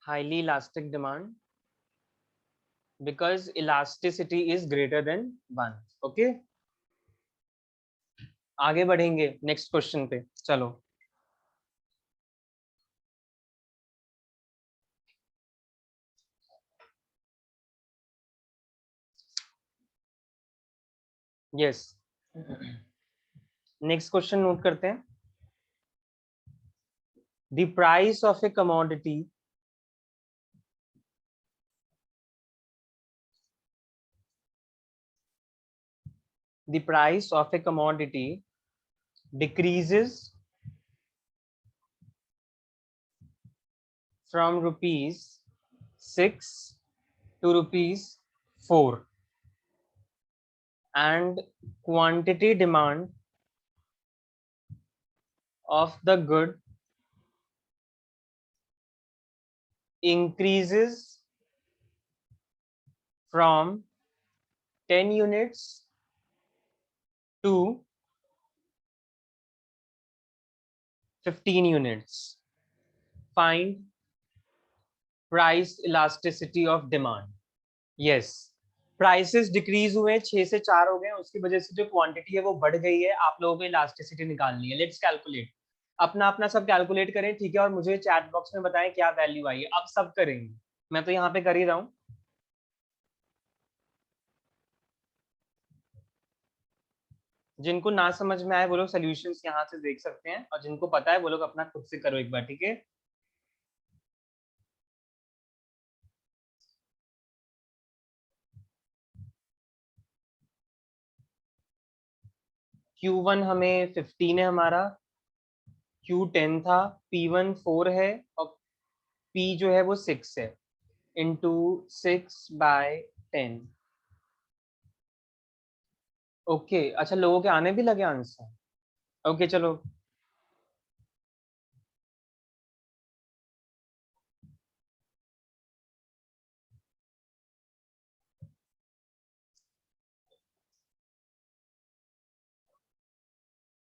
Speaker 1: Highly elastic demand because elasticity is greater than 1. Okay, आगे बढ़ेंगे नेक्स्ट क्वेश्चन पे, चलो। यस, नेक्स्ट क्वेश्चन नोट करते हैं। The price of A commodity the price of a commodity decreases from rupees 6 to rupees 4 and quantity demand of the good increases from 10 units to 15 units. Find price elasticity of demand. Yes, prices decrease हुए, 6 से 4 हो गए, उसकी वजह से जो quantity है वो बढ़ गई है। आप लोगों को इलास्टिसिटी निकालनी है। लेट्स कैलकुलेट, अपना अपना सब कैलकुलेट करें। ठीक है, और मुझे चैट बॉक्स में बताएं क्या वैल्यू आई है। अब सब करेंगे, मैं तो यहाँ पे कर ही रहा हूँ। जिनको ना समझ में आए वो लोग सोल्यूशंस यहाँ से देख सकते हैं, और जिनको पता है वो लोग अपना खुद से करो एक बार। ठीक है, Q1 हमें 15 है हमारा, Q10 था, P1 4 है, और P जो है वो 6 है, इंटू 6/10। ओके, अच्छा लोगों के आने भी लगे आंसर। ओके चलो,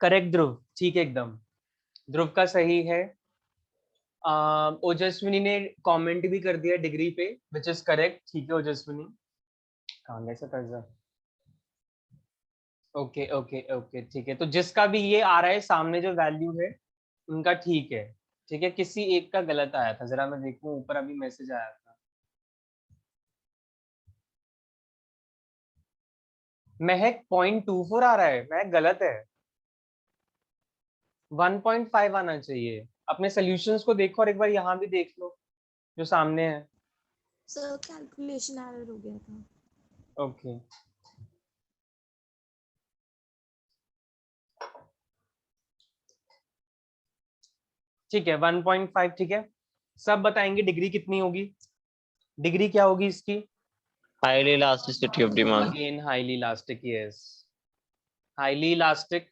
Speaker 1: करेक्ट ध्रुव, ठीक है एकदम, ध्रुव का सही है। ओजस्विनी ने कमेंट भी कर दिया डिग्री पे, विच इज करेक्ट। ठीक है ओजस्विनी, कहाँ गए कर्जा। ओके ओके ओके, ठीक है, तो जिसका भी ये आ रहा है सामने जो वैल्यू है उनका ठीक है। ठीक है, किसी एक का गलत आया था, जरा मैं देखूं, ऊपर अभी मैसेज आया था। महक 0.24 आ रहा है, महक गलत है, 1.5 आना चाहिए। अपने सॉल्यूशंस को देखो और एक बार यहाँ भी देख लो जो सामने है।
Speaker 3: सर कैलकुलेशन एरर हो गया था।
Speaker 1: ओके, ठीक है 1.5। ठीक है, सब बताएंगे डिग्री कितनी होगी, डिग्री क्या होगी इसकी?
Speaker 2: Highly elasticity of demand.
Speaker 1: Again highly elastic, yes, highly elastic,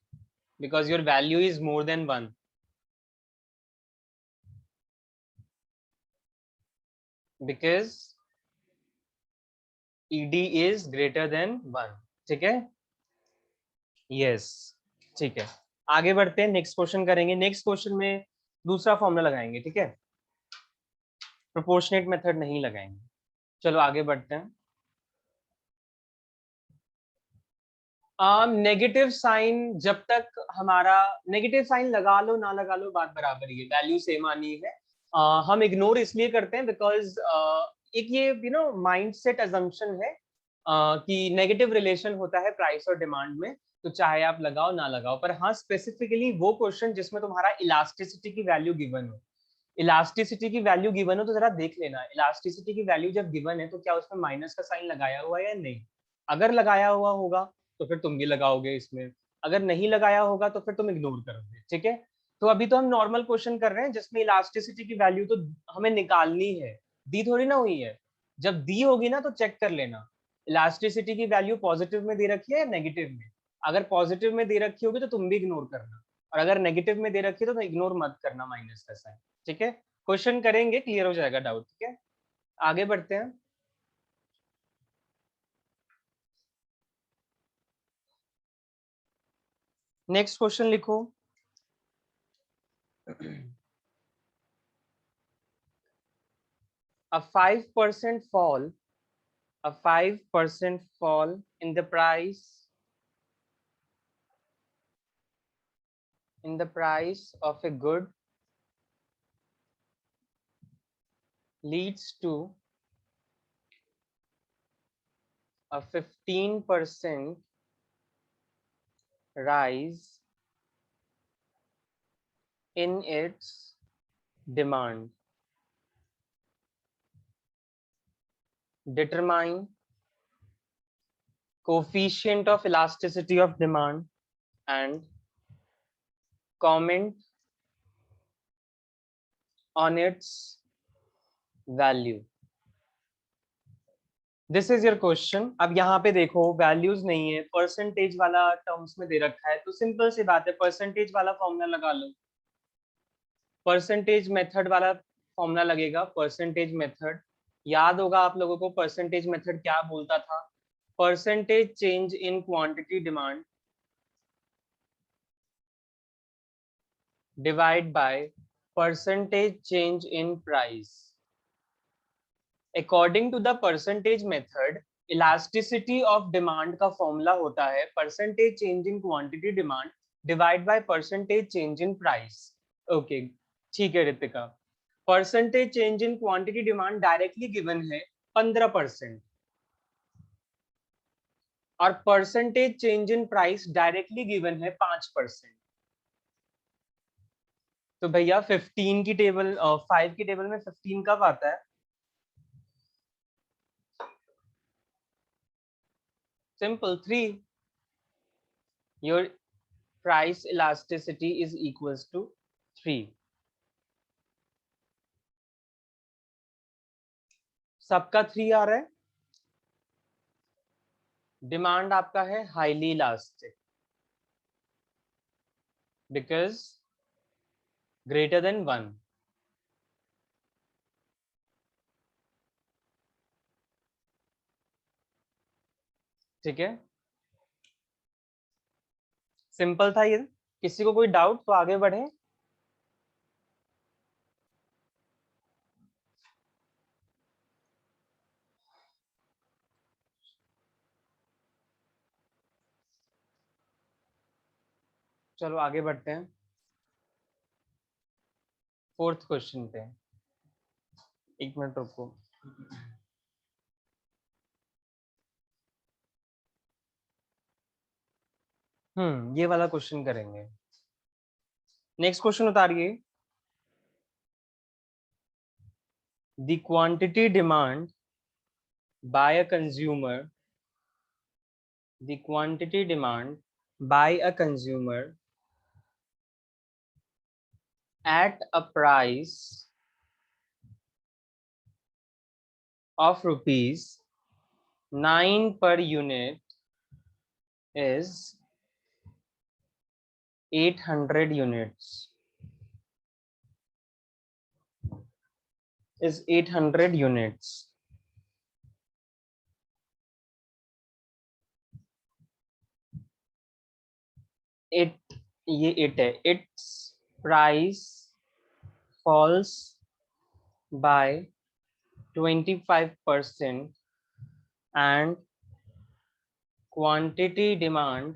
Speaker 1: because your value is more than 1, because ED is greater than 1। ठीक है, यस, ठीक है। आगे बढ़ते हैं, नेक्स्ट क्वेश्चन करेंगे। नेक्स्ट क्वेश्चन में दूसरा फॉर्मूला लगाएंगे, ठीक है, प्रोपोर्शनेट मेथड नहीं लगाएंगे। चलो आगे बढ़ते हैं। नेगेटिव साइन, जब तक हमारा नेगेटिव साइन लगा लो ना लगा लो बात बराबर ही है, वैल्यू सेम आनी है। हम इग्नोर इसलिए करते हैं बिकॉज एक ये माइंडसेट अजम्पशन है कि नेगेटिव रिलेशन होता है प्राइस और डिमांड में, तो चाहे आप लगाओ ना लगाओ। पर हाँ, स्पेसिफिकली वो क्वेश्चन जिसमें तुम्हारा इलास्टिसिटी की वैल्यू गिवन हो, इलास्टिसिटी की वैल्यू गिवन हो तो जरा देख लेना, इलास्टिसिटी की वैल्यू जब गिवन है तो क्या उसमें माइनस का साइन लगाया हुआ है या नहीं। अगर लगाया हुआ होगा तो फिर तुम भी लगाओगे इसमें, अगर नहीं लगाया होगा तो फिर तुम इग्नोर करोगे। ठीक है, तो अभी तो हम नॉर्मल क्वेश्चन कर रहे हैं जिसमें इलास्टिसिटी की वैल्यू तो हमें निकालनी है, दी थोड़ी ना हुई है। जब दी होगी ना तो चेक कर लेना इलास्टिसिटी की वैल्यू पॉजिटिव में दे रखी है या नेगेटिव में। अगर पॉजिटिव में दे रखी होगी तो तुम भी इग्नोर करना, और अगर नेगेटिव में दे रखी है तो इग्नोर मत करना माइनस का साइन। ठीक है, क्वेश्चन करेंगे, क्लियर हो जाएगा डाउट। ठीक है, आगे बढ़ते हैं। नेक्स्ट क्वेश्चन लिखो। A 5% fall, a 5% fall in the price of a good leads to a 15% rise in its demand. Determine coefficient of elasticity of demand and comment on its value. This is your question. अब यहाँ पे देखो values नहीं है, percentage वाला terms में दे रखा है, तो सिंपल सी बात है परसेंटेज वाला फॉर्मूला लगा लो। परसेंटेज मेथड वाला फॉर्मूला लगेगा, परसेंटेज मेथड। याद होगा आप लोगों को परसेंटेज मेथड क्या बोलता था, percentage change in quantity demand divide by percentage change in price. According to the percentage method, elasticity of demand का फॉर्मूला होता है percentage change in quantity demand divide by percentage change in price. Okay, ठीक है Ritika, percentage change in quantity demand directly given है 15%, और percentage change in price directly given है 5%। तो भैया 15 की टेबल 5 की टेबल में 15 कब आता है? Simple 3। Your price elasticity is equals to 3। सबका 3 आ रहा है। डिमांड आपका है highly elastic because greater than 1। ठीक है, सिंपल था ये। किसी को कोई डाउट तो आगे बढ़े। चलो आगे बढ़ते हैं फोर्थ क्वेश्चन पे। एक मिनट रुको। ये वाला क्वेश्चन करेंगे। नेक्स्ट क्वेश्चन उतारिए। The quantity demand by a consumer, the quantity demand by a consumer at a price of rupees 9 per unit is 800 units. is 800 units. ये 8 है. Its price falls by 25% and quantity demand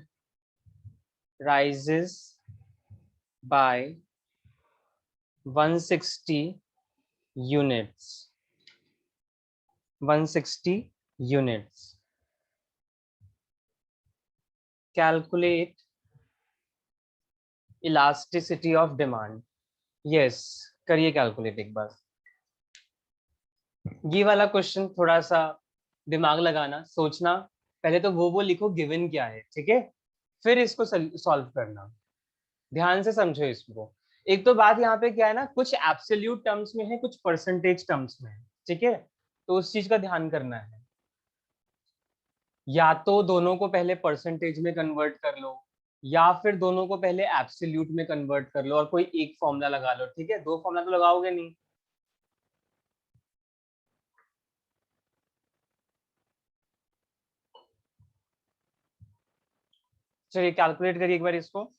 Speaker 1: rises by 160 units. 160 units. Calculate elasticity of demand. Yes, करिए calculate एक बार. ये वाला question थोड़ा सा दिमाग लगाना, सोचना. पहले तो वो लिखो गिवन क्या है, ठीक है, फिर इसको सॉल्व करना. ध्यान से समझो इसको. एक तो बात यहाँ पे क्या है ना, कुछ एब्सोल्यूट टर्म्स में है, कुछ परसेंटेज टर्म्स में है, ठीक है, तो उस चीज का ध्यान करना है. या तो दोनों को पहले परसेंटेज में कन्वर्ट कर लो, या फिर दोनों को पहले एब्सोल्यूट में कन्वर्ट कर लो और कोई एक फॉर्मूला लगा लो, ठीक है. दो फॉर्मूला तो लगाओगे नहीं. चलिए कैलकुलेट करिए एक बार इसको.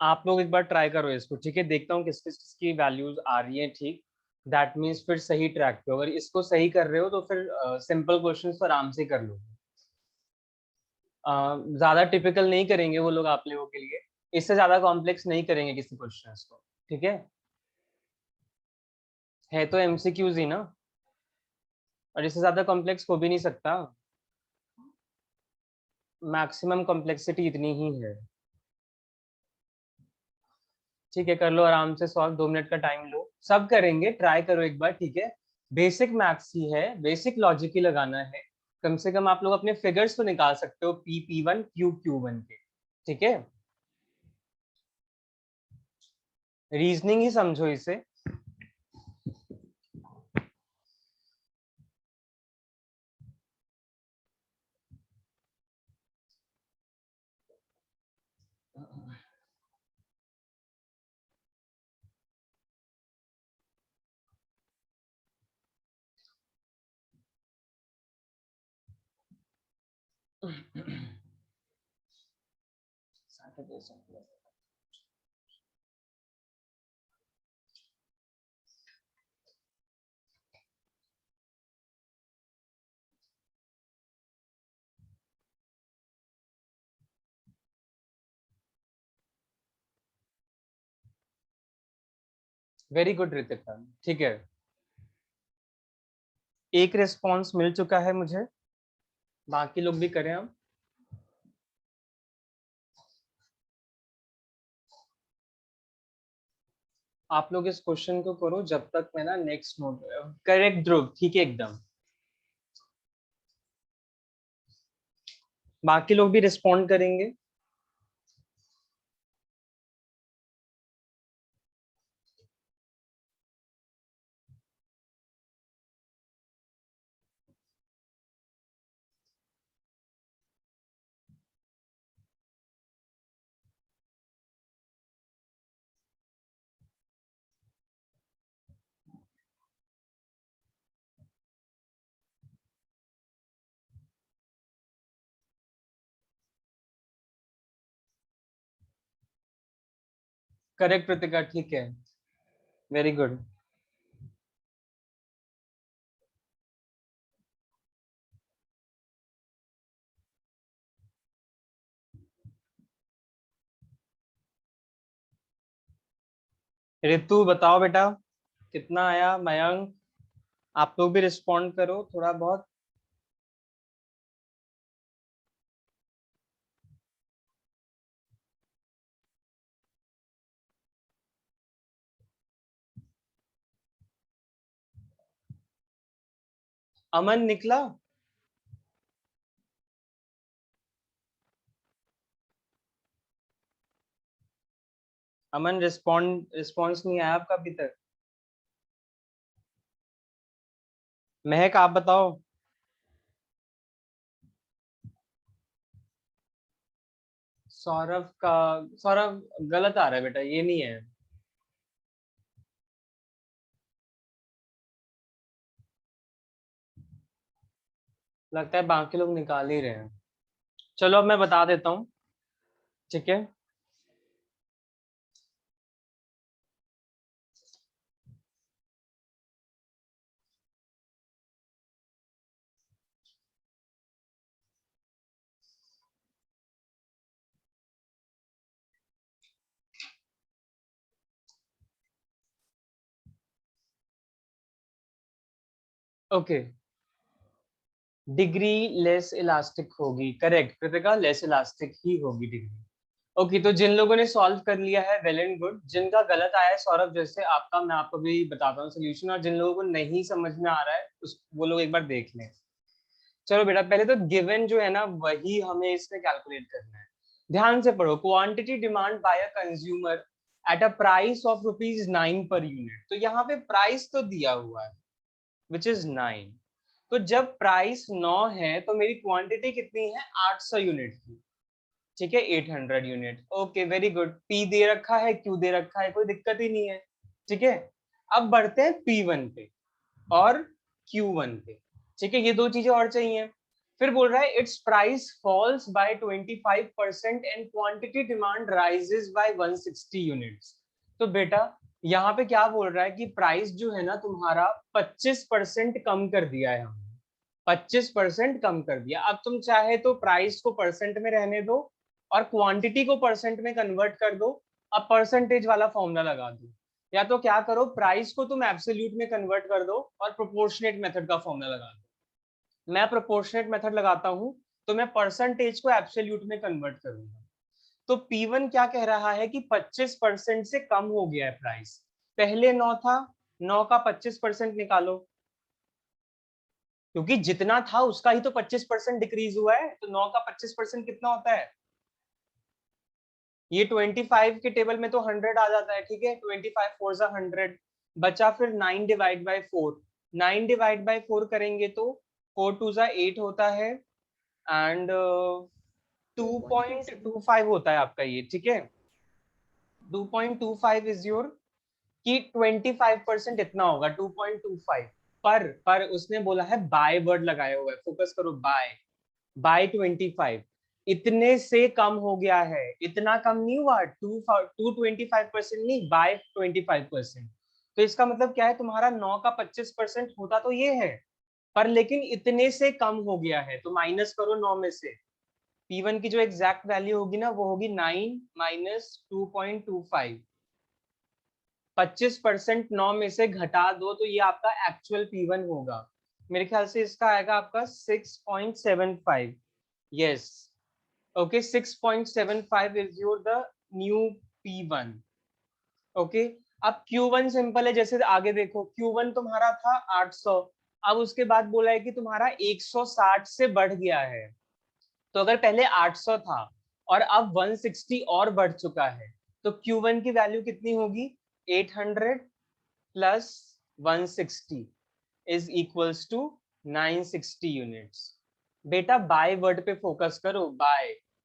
Speaker 1: आप लोग एक बार ट्राई करो इसको, ठीक है. देखता हूँ किस किस की वैल्यूज आ रही है, ठीक. दैट मीन्स फिर सही ट्रैक पे. अगर इसको सही कर रहे हो तो फिर सिंपल क्वेश्चंस तो आराम से कर लो. ज्यादा टिपिकल नहीं करेंगे वो लोग आप लोगों के लिए. इससे ज्यादा कॉम्प्लेक्स नहीं करेंगे किसी क्वेश्चंस को, ठीक है तो एमसीक्यूज ही ना, और इससे ज्यादा कॉम्प्लेक्स हो भी नहीं सकता. मैक्सिमम कॉम्प्लेक्सिटी इतनी ही है, ठीक है. कर लो आराम से सॉल्व, 2 मिनट का टाइम लो. सब करेंगे, ट्राई करो एक बार, ठीक है. बेसिक मैथ्स ही है, बेसिक लॉजिक ही लगाना है. कम से कम आप लोग अपने फिगर्स तो निकाल सकते हो, पी P1 Q1 के, ठीक है. रीजनिंग ही समझो इसे. वेरी गुड रितिका, ठीक है. एक रिस्पॉन्स मिल चुका है मुझे, बाकी लोग भी करें हम. आप लोग इस क्वेश्चन को करो जब तक मैं ना नेक्स्ट नोट. करेक्ट ध्रुव, ठीक है एकदम. बाकी लोग भी रिस्पॉन्ड करेंगे. करेक्ट रितिका, ठीक है. Very good. ऋतु बताओ बेटा कितना आया. मयंक आप लोग भी रिस्पॉन्ड करो थोड़ा बहुत. अमन निकला. अमन रिस्पॉन्स नहीं आया आपका अभी तक। महक आप बताओ। सौरभ गलत आ रहा है बेटा, ये नहीं है। लगता है बाकी लोग निकाल ही रहे हैं। चलो अब मैं बता देता हूँ, ठीक है। ओके, डिग्री लेस इलास्टिक होगी, करेक्ट कृतिका, लेस इलास्टिक ही होगी डिग्री। ओके, तो जिन लोगों ने सॉल्व कर लिया है वेल एंड गुड, जिनका गलत आया है सौरभ जैसे आपका, मैं आपको भी बताता हूँ सोल्यूशन, और जिन लोगों को नहीं समझ में आ रहा है वो लोग एक बार देख लें। चलो बेटा, पहले तो गिवन जो है ना वही हमें इसमें कैलकुलेट करना है। ध्यान से पढ़ो, quantity demand by a consumer at a price of ₹9 per unit. तो यहाँ पे प्राइस तो दिया हुआ है विच इज 9। तो जब प्राइस 9 है तो मेरी क्वांटिटी कितनी है, 800 यूनिट की, ठीक है, 800 unit. Okay very good, P दे रखा है, क्यू दे रखा है, कोई दिक्कत ही नहीं है, ठीक है। अब बढ़ते हैं P1 पे और Q1 पे, ठीक है, ये दो चीजें और चाहिए। फिर बोल रहा है it's price falls by 25% and quantity demand rises by 160 units. तो बेटा यहाँ पे क्या बोल रहा है कि प्राइस जो है ना तुम्हारा 25% कम कर दिया है हमने, 25% कम कर दिया। अब तुम चाहे तो प्राइस को परसेंट में रहने दो और क्वांटिटी को परसेंट में कन्वर्ट कर दो। अब परसेंटेज वाला फॉर्मूला लगा दो, या तो क्या करो, प्राइस को तुम एब्सोल्यूट में कन्वर्ट कर दो और प्रोपोर्शनेट मेथड का फॉर्मूला लगा दो। मैं प्रोपोर्शनेट मेथड लगाता हूं तो मैं परसेंटेज को एब्सोल्यूट में कन्वर्ट करूंगा। तो P1 क्या कह रहा है कि 25% से कम हो गया है प्राइस। पहले 9 था, 9 का 25% निकालो, क्योंकि जितना था उसका ही तो 25% डिक्रीज हुआ है। तो 9 का 25% कितना होता है, ये 25 के टेबल में तो 100 आ जाता है, ठीक है, 25 4 जा 100, बचा फिर 9 डिवाइड बाय 4। 9 डिवाइड बाय 4 करेंगे तो 4 2 जा 8 होता है एंड 2.25 होता है आपका ये, ठीक है। 2.25 इज योर कि 25% इतना होगा 2.25। पर उसने बोला है बाय वर्ड लगाया हुआ है, फोकस करो, बाय 25, इतने से कम हो गया है, इतना कम नहीं हुआ, 225% नहीं, बाय 25%। तो इसका मतलब क्या है, तुम्हारा 9 का 25% होता तो ये है, पर लेकिन इतने से कम हो गया है, तो माइनस करो 9 में से। P1 की जो एग्जैक्ट वैल्यू होगी ना वो होगी 9 माइनस 2.25। 25% 9 में से घटा दो तो ये आपका एक्चुअल P1 होगा। मेरे ख्याल से इसका आएगा आपका 6.75। Yes, okay, 6.75 is your the new P1। Okay, अब Q1 सिंपल है, जैसे आगे देखो, Q1 तुम्हारा था 800, अब उसके बाद बोला है कि तुम्हारा 160 से बढ़ गया है। तो अगर पहले 800 था और अब 160 और बढ़ चुका है, तो Q1 की वैल्यू कितनी होगी, 800 plus 160 is equals to 960 units. बेटा बाय वर्ड पे फोकस करो,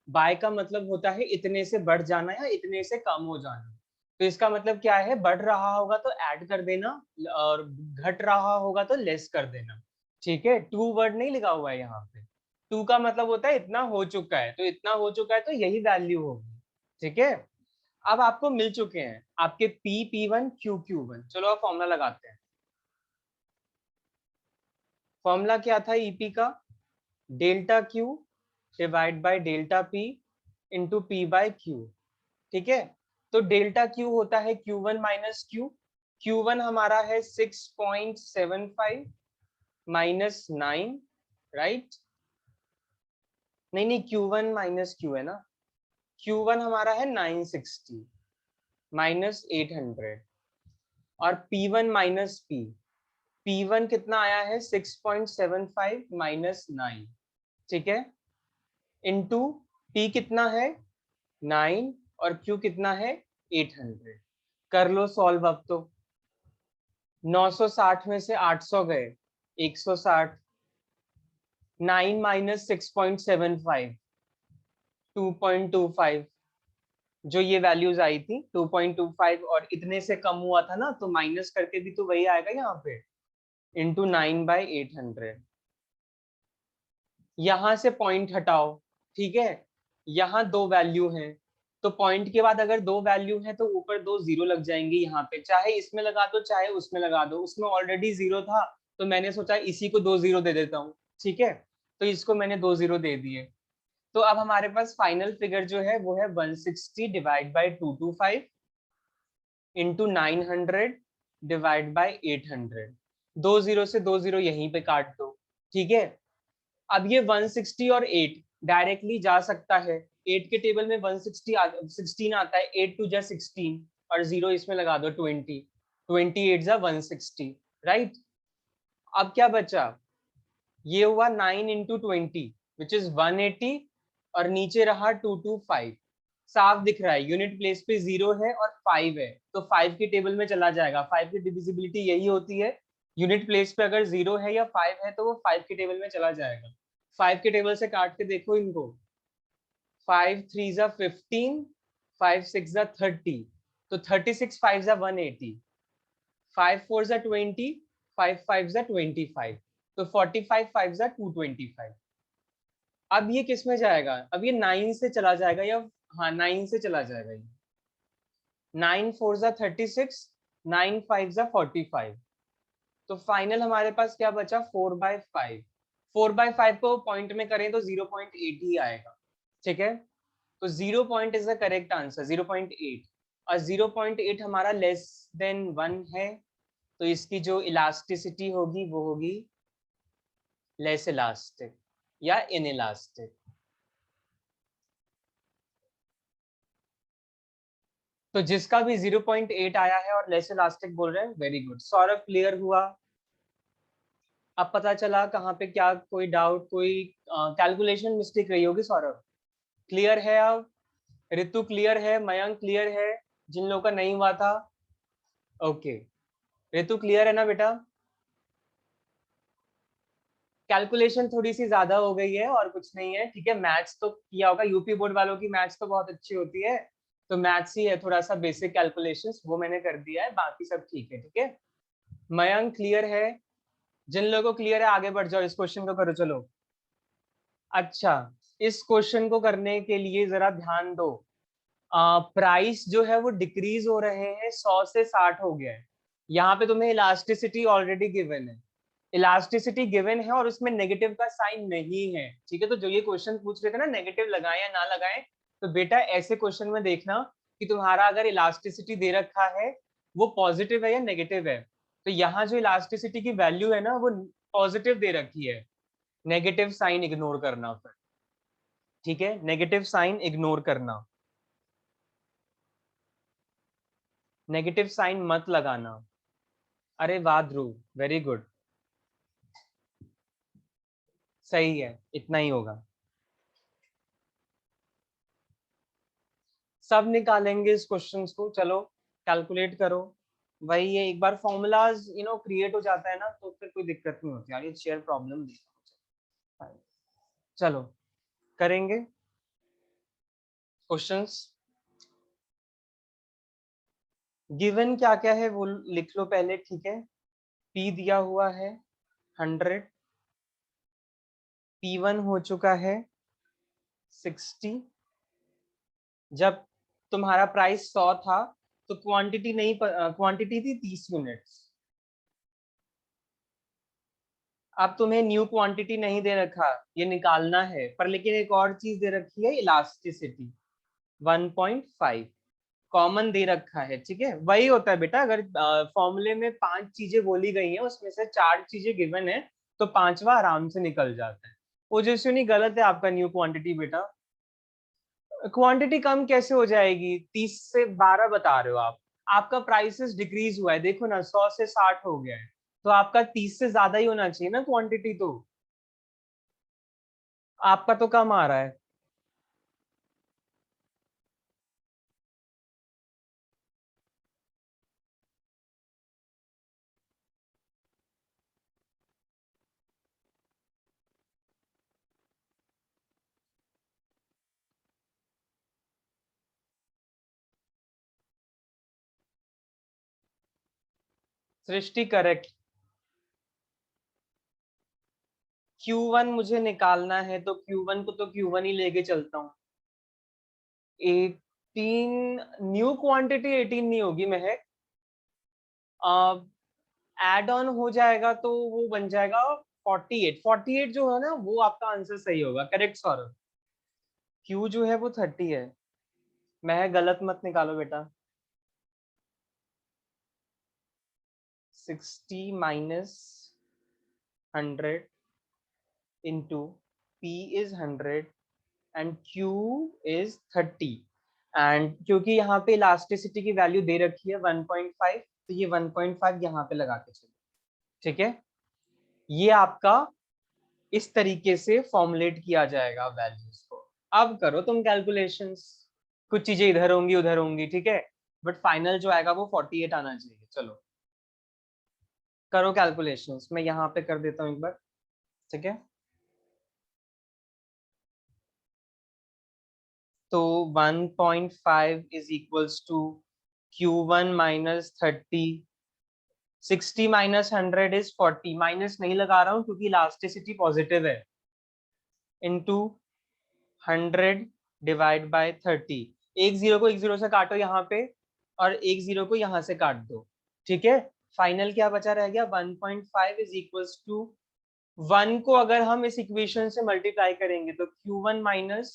Speaker 1: बाय का मतलब होता है इतने से बढ़ जाना या इतने से कम हो जाना। तो इसका मतलब क्या है, बढ़ रहा होगा तो ऐड कर देना और घट रहा होगा तो लेस कर देना, ठीक है। टू वर्ड नहीं लिखा हुआ है यहाँ पे, टू का मतलब होता है इतना हो चुका है, तो इतना हो चुका है तो यही वैल्यू होगी, ठीक है। अब आपको मिल चुके हैं आपके P1 Q1। चलो अब फॉर्मूला लगाते हैं। फॉर्मूला क्या था ईपी का, delta Q divide by delta P into P by Q, ठीक है। तो डेल्टा Q होता है Q1 माइनस Q। Q1 हमारा है 6.75 माइनस 9, राइट, नहीं Q1 माइनस Q है ना, Q1 हमारा है 960 माइनस 800 और P1 माइनस P1 कितना आया है 6.75 माइनस 9, ठीक है, इनटू P कितना है 9 और Q कितना है 800। कर लो सॉल्व अब तो। 960 में से 800 गए, 160। 9 माइनस 6.75, 2.25। जो ये वैल्यूज आई थी 2.25 और इतने से कम हुआ था ना, तो माइनस करके भी तो वही आएगा यहाँ पे, इंटू 9/800। यहां से पॉइंट हटाओ, ठीक है। यहाँ दो वैल्यू हैं, तो पॉइंट के बाद अगर दो वैल्यू है तो ऊपर दो जीरो लग जाएंगे यहाँ पे, चाहे इसमें लगा दो चाहे उसमें लगा दो। उसमें ऑलरेडी जीरो था तो मैंने सोचा इसी को 2 जीरो दे देता हूँ, ठीक है। तो इसको मैंने 2 जीरो दे दिए। तो अब हमारे पास फाइनल फिगर जो है वो है 160 divide by 225 into 900 divide by 800। 2 zero से 2 जीरो यहीं पे काट दो, ठीक है। अब ये 160 और 8 डायरेक्टली जा सकता है। 8 के टेबल में 16 आता है, 8 2 जा 16 और 0 इसमें लगा दो 20, 28 जा 160, राइट। अब क्या बचा, ये हुआ 9 इंटू 20 विच इज 180 और नीचे रहा 225। साफ दिख रहा है यूनिट प्लेस पे 0 है और 5 है, तो 5 के टेबल में चला जाएगा। 5 की डिविजिबिलिटी यही होती है, यूनिट प्लेस पे अगर 0 है या 5 है तो वो 5 के टेबल में चला जाएगा। 5 के टेबल से काट के देखो इनको, 5 3 जा 15, 5 6 जा 30, तो 36 5 जा 180, 5 4 जा 20, 5 5 जा 25, तो 45 5 जा 225। अब ये किस में जाएगा, अब ये 9 से चला जाएगा, या हाँ 9 से चला जाएगा ये। 9 4 जा 36, 9 5 जा 45, तो फाइनल हमारे पास क्या बचा 4/5। 4/5 को पॉइंट में करें तो 0.8 ही आएगा, ठीक है। तो 0 point is the correct answer, 0.8। और 0.8 हमारा लेस देन 1 है, तो इसकी जो इलास्टिसिटी होगी वो होगी लेस इलास्टिक या इनइलास्टिक। तो जिसका भी 0.8 आया है और लेस इलास्टिक बोल रहे हैं, वेरी गुड। सौरभ क्लियर हुआ। अब पता चला कहाँ पे क्या कोई डाउट, कोई कैलकुलेशन मिस्टेक रही होगी। सौरभ क्लियर है अब, ऋतु क्लियर है, मयंक क्लियर है, जिन लोगों का नहीं हुआ था। ओके ऋतु क्लियर है ना बेटा। कैलकुलेशन थोड़ी सी ज्यादा हो गई है और कुछ नहीं है, ठीक है। मैथ्स तो किया होगा, यूपी बोर्ड वालों की मैथ्स तो बहुत अच्छी होती है, तो मैथ्स ही है थोड़ा सा बेसिक कैलकुलेशंस, वो मैंने कर दिया है, बाकी सब ठीक है, ठीक है। मयंक क्लियर है, जिन लोगों को क्लियर है आगे बढ़ जाओ, इस क्वेश्चन को करो चलो। अच्छा, इस क्वेश्चन को करने के लिए जरा ध्यान दो। प्राइस जो है वो डिक्रीज हो रहे हैं, 100 से 60 हो गया है। यहाँ पे तुम्हें इलास्टिसिटी ऑलरेडी गिवन है, इलास्टिसिटी गिवन है और उसमें नेगेटिव का साइन नहीं है, ठीक है। तो जो ये क्वेश्चन पूछ रहे थे ना नेगेटिव लगाएं या ना लगाएं, तो बेटा ऐसे क्वेश्चन में देखना कि तुम्हारा अगर इलास्टिसिटी दे रखा है वो पॉजिटिव है या नेगेटिव है। तो यहाँ जो इलास्टिसिटी की वैल्यू है ना वो पॉजिटिव दे रखी है, नेगेटिव साइन इग्नोर करना फिर, ठीक है। नेगेटिव साइन इग्नोर करना, नेगेटिव साइन मत लगाना। अरे वाह ध्रुव, वेरी गुड, सही है, इतना ही होगा। सब निकालेंगे इस क्वेश्चंस को, चलो कैलकुलेट करो। वही है, एक बार फॉर्मूलाज क्रिएट हो जाता है ना तो फिर कोई दिक्कत नहीं होती यार। ये शेयर प्रॉब्लम चलो करेंगे क्वेश्चंस। गिवन क्या क्या है वो लिख लो पहले, ठीक है। पी दिया हुआ है 100, P1 हो चुका है 60। जब तुम्हारा प्राइस 100 था तो क्वांटिटी नहीं, क्वांटिटी थी 30 यूनिट्स। अब तुम्हें न्यू क्वांटिटी नहीं दे रखा, ये निकालना है, पर लेकिन एक और चीज दे रखी है, इलास्टिसिटी 1.5 कॉमन दे रखा है, ठीक है। वही होता है बेटा, अगर फॉर्मूले में 5 चीजें बोली गई हैं उसमें से 4 चीजें गिवन है तो पांचवा आराम से निकल जाता है। ओजस्विनी गलत है आपका न्यू क्वांटिटी बेटा। क्वांटिटी कम कैसे हो जाएगी, 30 से 12 बता रहे हो आप। आपका प्राइसेस डिक्रीज हुआ है, देखो ना 100 से 60 हो गया है, तो आपका 30 से ज्यादा ही होना चाहिए ना क्वांटिटी, तो आपका तो कम आ रहा है। सृष्टि करेक्ट। Q1 मुझे निकालना है तो Q1 को तो Q1 ही लेके चलता हूँ। 18 न्यू क्वांटिटी 18 नहीं होगी महक, एड ऑन हो जाएगा तो वो बन जाएगा 48। 48 जो है ना वो आपका आंसर सही होगा, करेक्ट सौरभ। Q जो है वो 30 है। महक गलत मत निकालो बेटा। 60 minus 100 into P is 100 and Q is 30 and क्योंकि यहाँ पे इलास्टिसिटी की वैल्यू दे रखी है 1.5 तो ये 1.5 यहाँ पे लगा के चलो, ठीक है। ये आपका इस तरीके से फॉर्मुलेट किया जाएगा वैल्यूज को। अब करो तुम कैलकुलेशंस, कुछ चीजें इधर होंगी उधर होंगी, ठीक है, बट फाइनल जो आएगा वो 48 आना चाहिए। चलो करो कैलकुलेशंस, मैं यहाँ पे कर देता हूँ एक बार, ठीक है। तो 1.5 is equals to Q1 minus 30, 60 minus 100 is 40, minus नहीं लगा रहा हूँ क्योंकि इलास्टिसिटी पॉजिटिव है, इनटू 100 डिवाइड बाय 30। एक जीरो को एक जीरो से काटो यहाँ पे और एक जीरो को यहाँ से काट दो, ठीक है। फाइनल क्या बचा रह गया 1.5 is equals to 1 को अगर हम इस इक्वेशन से मल्टीप्लाई करेंगे तो Q1 माइनस,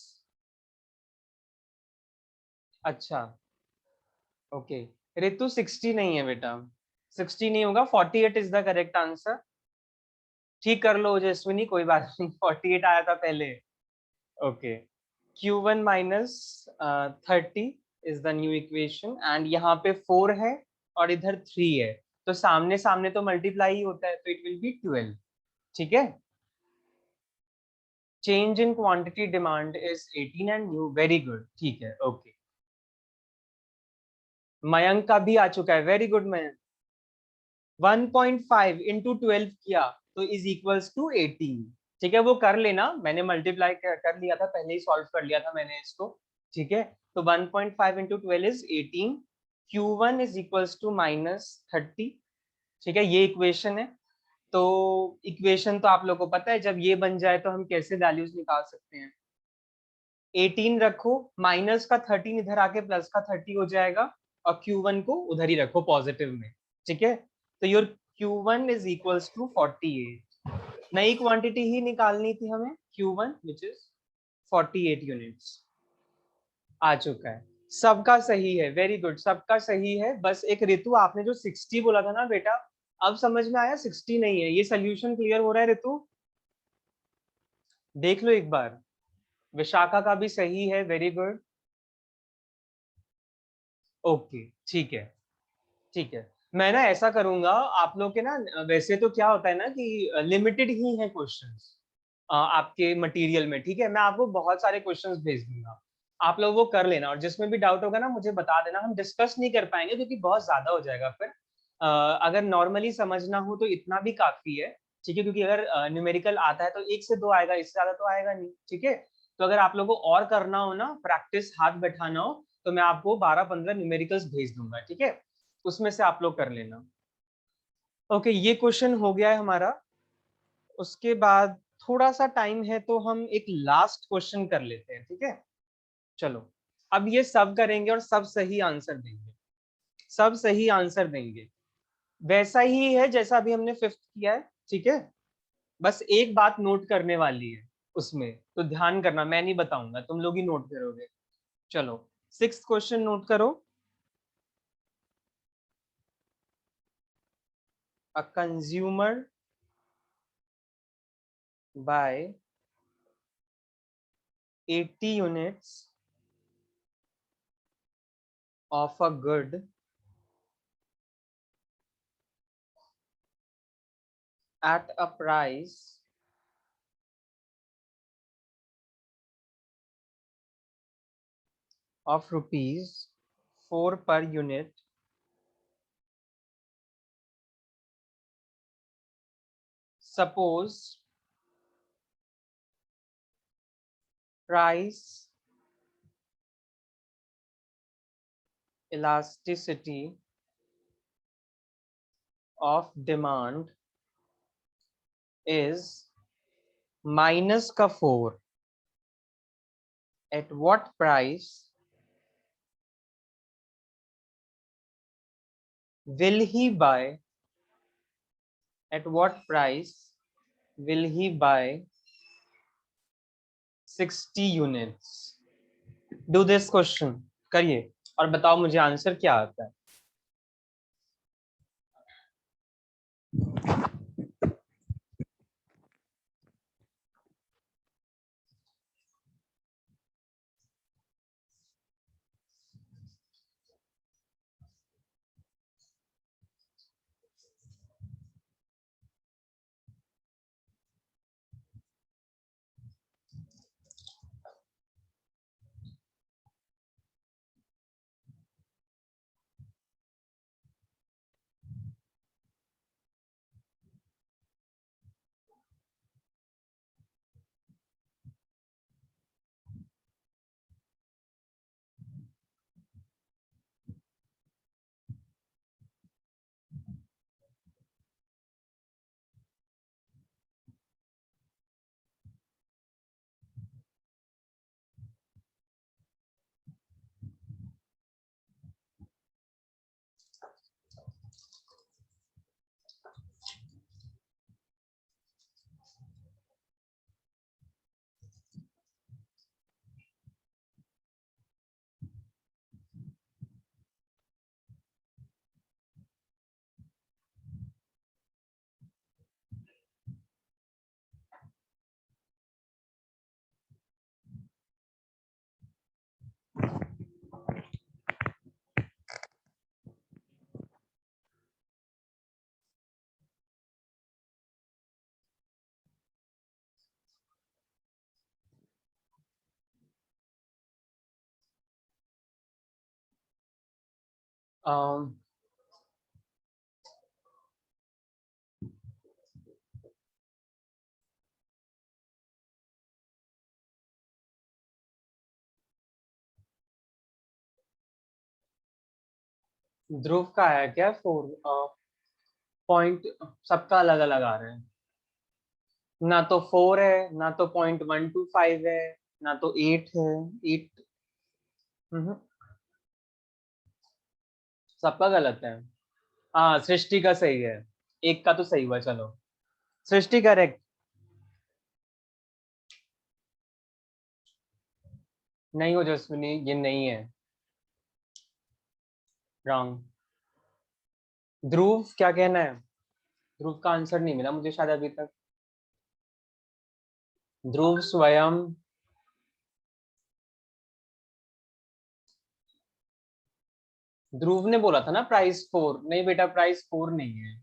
Speaker 1: अच्छा ओके ऋतु 60 नहीं है बेटा, 60 नहीं होगा, 48 इज द करेक्ट आंसर। ठीक कर लो ओजस्विनी, कोई बात नहीं, 48 आया था पहले। Okay Q1 minus 30 is the new equation and यहाँ पे 4 है और इधर 3 है, तो सामने सामने तो मल्टीप्लाई ही होता है, तो इट विल बी 12, ठीक है। Change in quantity demand is 18 and new, very good, ठीक है ओके। मयंक का भी आ चुका है, वेरी गुड मयंक। 1.5 इंटू 12 किया तो इज इक्वल्स टू 18, ठीक है, वो कर लेना, मैंने मल्टीप्लाई कर लिया था पहले ही, सॉल्व कर लिया था मैंने इसको, ठीक है। तो 1.5 into 12 is 18, Q1 is equals to minus 30, ठीक है, ये इक्वेशन है। तो इक्वेशन तो आप लोगों को पता है, जब ये बन जाए तो हम कैसे वैल्यूज निकाल सकते हैं, 18 रखो, माइनस का 13 इधर आके प्लस का 30 हो जाएगा और Q1 को उधर ही रखो पॉजिटिव में, ठीक है। तो your Q1 is equals to 48, नई क्वांटिटी ही निकालनी थी हमें, Q1 विच इज 48 यूनिट्स। आ चुका है, सबका सही है, वेरी गुड, सबका सही है। बस एक ऋतु आपने जो 60 बोला था ना बेटा, अब समझ में आया 60 नहीं है, ये सोल्यूशन क्लियर हो रहा है ऋतु, देख लो एक बार। विशाखा का भी सही है, वेरी गुड, ओके ठीक है, ठीक है। मैं ना ऐसा करूंगा आप लोग के ना, वैसे तो क्या होता है ना कि लिमिटेड ही है क्वेश्चंस आपके मटेरियल में, ठीक है, मैं आपको बहुत सारे क्वेश्चंस भेज दूंगा, आप लोग वो कर लेना और जिसमें भी डाउट होगा ना मुझे बता देना, हम डिस्कस नहीं कर पाएंगे क्योंकि बहुत ज्यादा हो जाएगा फिर। अगर नॉर्मली समझना हो तो इतना भी काफी है, ठीक है, क्योंकि अगर न्यूमेरिकल आता है तो 1 से 2 आएगा, इससे ज्यादा तो आएगा नहीं, ठीक है। तो अगर आप लोगों को और करना हो ना, प्रैक्टिस हाथ बैठाना हो, तो मैं आपको 12-15 न्यूमेरिकल्स भेज दूंगा, ठीक है, उसमें से आप लोग कर लेना। ओके ये क्वेश्चन हो गया है हमारा, उसके बाद थोड़ा सा टाइम है तो हम एक लास्ट क्वेश्चन कर लेते हैं, ठीक है। चलो अब ये सब करेंगे और सब सही आंसर देंगे, सब सही आंसर देंगे, वैसा ही है जैसा अभी हमने 5th किया है, ठीक है। बस एक बात नोट करने वाली है उसमें, तो ध्यान करना, मैं नहीं बताऊंगा, तुम लोग ही नोट करोगे। चलो 6th क्वेश्चन नोट करो। A consumer by 80 units of a good at a price of rupees 4 per unit, suppose price elasticity of demand is minus का 4, at what price will he buy, at what price will he buy 60 units? Do this question, करिए और बताओ मुझे answer क्या आता है. ध्रुव का है क्या 4 पॉइंट? सबका अलग अलग आ रहे हैं, ना तो 4 है, ना तो 0.125 है, ना तो 8 है. 8 सबका गलत है. हाँ, सृष्टि का सही है, एक का तो सही हुआ. चलो सृष्टि करेक्ट. नहीं हो जसविनी, ये नहीं है, रॉन्ग. ध्रुव क्या कहना है? ध्रुव का आंसर नहीं मिला मुझे शायद अभी तक. ध्रुव स्वयं. ध्रुव ने बोला था ना प्राइस 4. नहीं बेटा, प्राइस 4 नहीं है.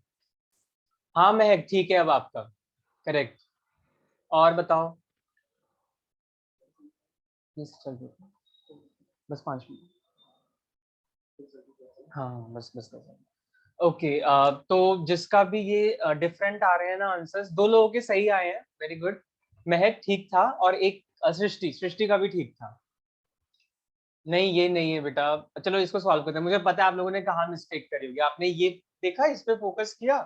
Speaker 1: हाँ महक, ठीक है अब आपका करेक्ट. और बताओ. बस 5 मिनट. हाँ बस बस बस. ओके, तो जिसका भी ये डिफरेंट आ रहे हैं ना आंसर्स, 2 लोगों के सही आए हैं, वेरी गुड. महक ठीक था और एक सृष्टि, सृष्टि का भी ठीक था. नहीं ये नहीं है बेटा. चलो इसको सॉल्व करते हैं. मुझे पता है आप लोगों ने कहाँ मिस्टेक करी होगी. आपने ये देखा, इस पे फोकस किया.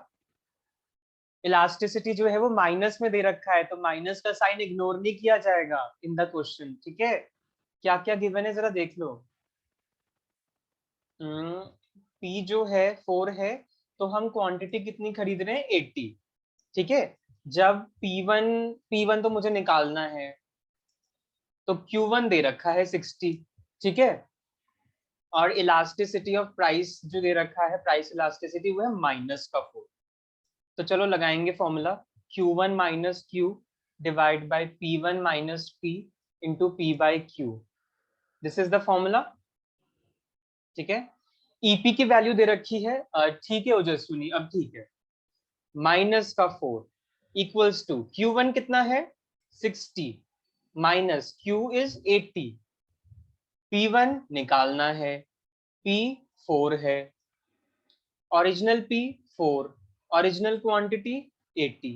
Speaker 1: इलास्टिसिटी जो है वो माइनस में दे रखा है, तो माइनस का साइन इग्नोर नहीं किया जाएगा इन द क्वेश्चन. ठीक है, क्या क्या गिवन है जरा देख लो. पी जो है 4 है, तो हम क्वांटिटी कितनी खरीद रहे हैं? 80. ठीक है, जब P1 तो मुझे निकालना है, तो Q1 दे रखा है 60. ठीक है, और इलास्टिसिटी ऑफ प्राइस जो दे रखा है, प्राइस इलास्टिसिटी, वो है माइनस का 4. तो चलो लगाएंगे formula. Q1 minus Q divide by P1 minus P into P by Q. This is the formula. ठीक है, ईपी की वैल्यू दे रखी है. ठीक है ओजस्विनी, अब ठीक है. माइनस का 4 इक्वल्स टू Q1 कितना है? 60 माइनस Q इज 80. P1 निकालना है, P 4 है, ओरिजिनल P 4, ओरिजिनल क्वांटिटी 80.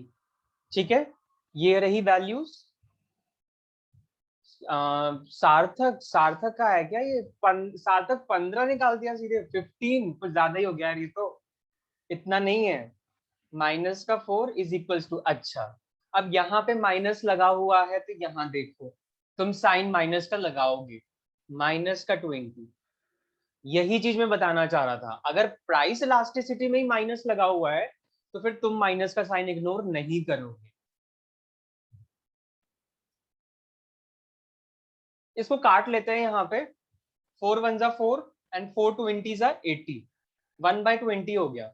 Speaker 1: ठीक है, ये रही वैल्यूज. सार्थक, सार्थक का है क्या ये? सार्थक 15 निकाल दिया सीधे. 15 कुछ ज्यादा ही हो गया यार ये तो. इतना नहीं है, -4 इज इक्वल्स टू, अच्छा अब यहाँ पे माइनस लगा हुआ है तो यहाँ देखो तुम साइन माइनस का लगाओगे, -20। यही चीज मैं बताना चाह रहा था, अगर प्राइस इलास्टिसिटी में ही माइनस लगा हुआ है तो फिर तुम माइनस का साइन इग्नोर नहीं करोगे। इसको काट लेते हैं यहाँ पे, 4 1 जा 4 एंड 4 20 जा 80, 1/20 हो गया,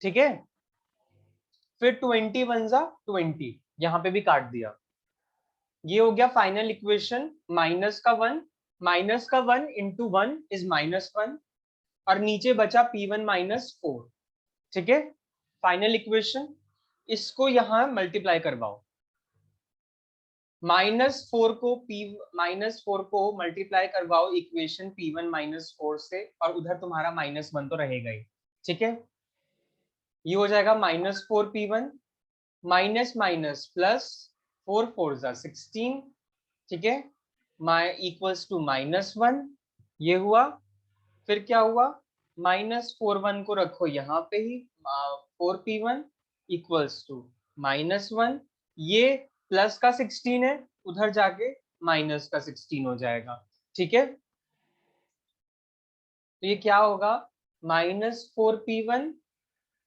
Speaker 1: ठीक है। फिर 20 1 जा 20, यहाँ पे भी काट दिया, ये हो गया फाइनल इक्वेशन, -1 इंटू 1 इज -1 और नीचे बचा P1 -4, ठीक है। फाइनल इक्वेशन, इसको यहाँ मल्टीप्लाई करवाओ, -4 को मल्टीप्लाई करवाओ इक्वेशन P1 -4 से और उधर तुम्हारा -1 तो रहेगा ही, ठीक है। ये हो जाएगा -4 P1 माइनस माइनस प्लस 4 4 जा 16, ठीक है, इक्वल्स टू -1, ये हुआ। फिर क्या हुआ, -4 1 को रखो यहाँ पे ही, 4 P1 इक्वल्स टू -1, ये प्लस का 16 है, उधर जाके माइनस का 16 हो जाएगा, ठीक है। तो ये क्या होगा, -4 P1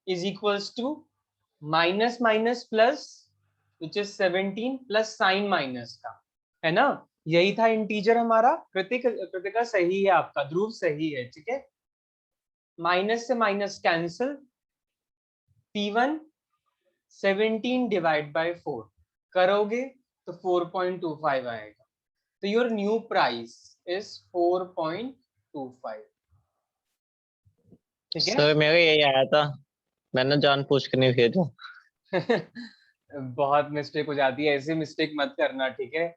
Speaker 1: is equals to minus minus plus which is 17 plus sign minus का, है ना। यही था इंटीजर हमारा। कृतिका सही है, आपका ध्रुव सही है, ठीक है। माइनस से minus cancel, P1 17 divide by 4 करोगे तो 4.25 आएगा। तो योर न्यू प्राइस इज 4.25, ठीक है।
Speaker 2: सर मेरा यही आया था, मैंने जानबूझ के नहीं भेजा।
Speaker 1: बहुत मिस्टेक हो जाती है, ऐसी मिस्टेक मत करना, ठीक है।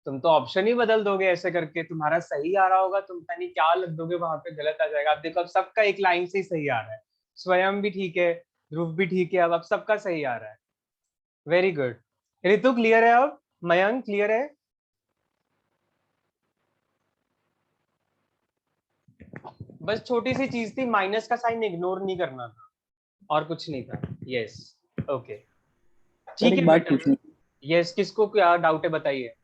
Speaker 1: तुम तो ऑप्शन ही बदल दोगे ऐसे करके, तुम्हारा सही आ रहा होगा, तुम पता नहीं क्या लग दोगे, वहां पे गलत आ जाएगा। अब देखो, अब सबका एक लाइन से ही सही आ रहा है, स्वयं भी ठीक है, ध्रुव भी ठीक है, अब सबका सही आ रहा है। Very good. ऋतु क्लियर है, अब मयंक क्लियर है? बस छोटी सी चीज थी, माइनस का साइन इग्नोर नहीं करना था, और कुछ नहीं था। यस, ओके, ठीक है
Speaker 4: बात
Speaker 1: बेटा।
Speaker 4: पूछनी।
Speaker 1: यस, किसको क्या डाउट है बताइए।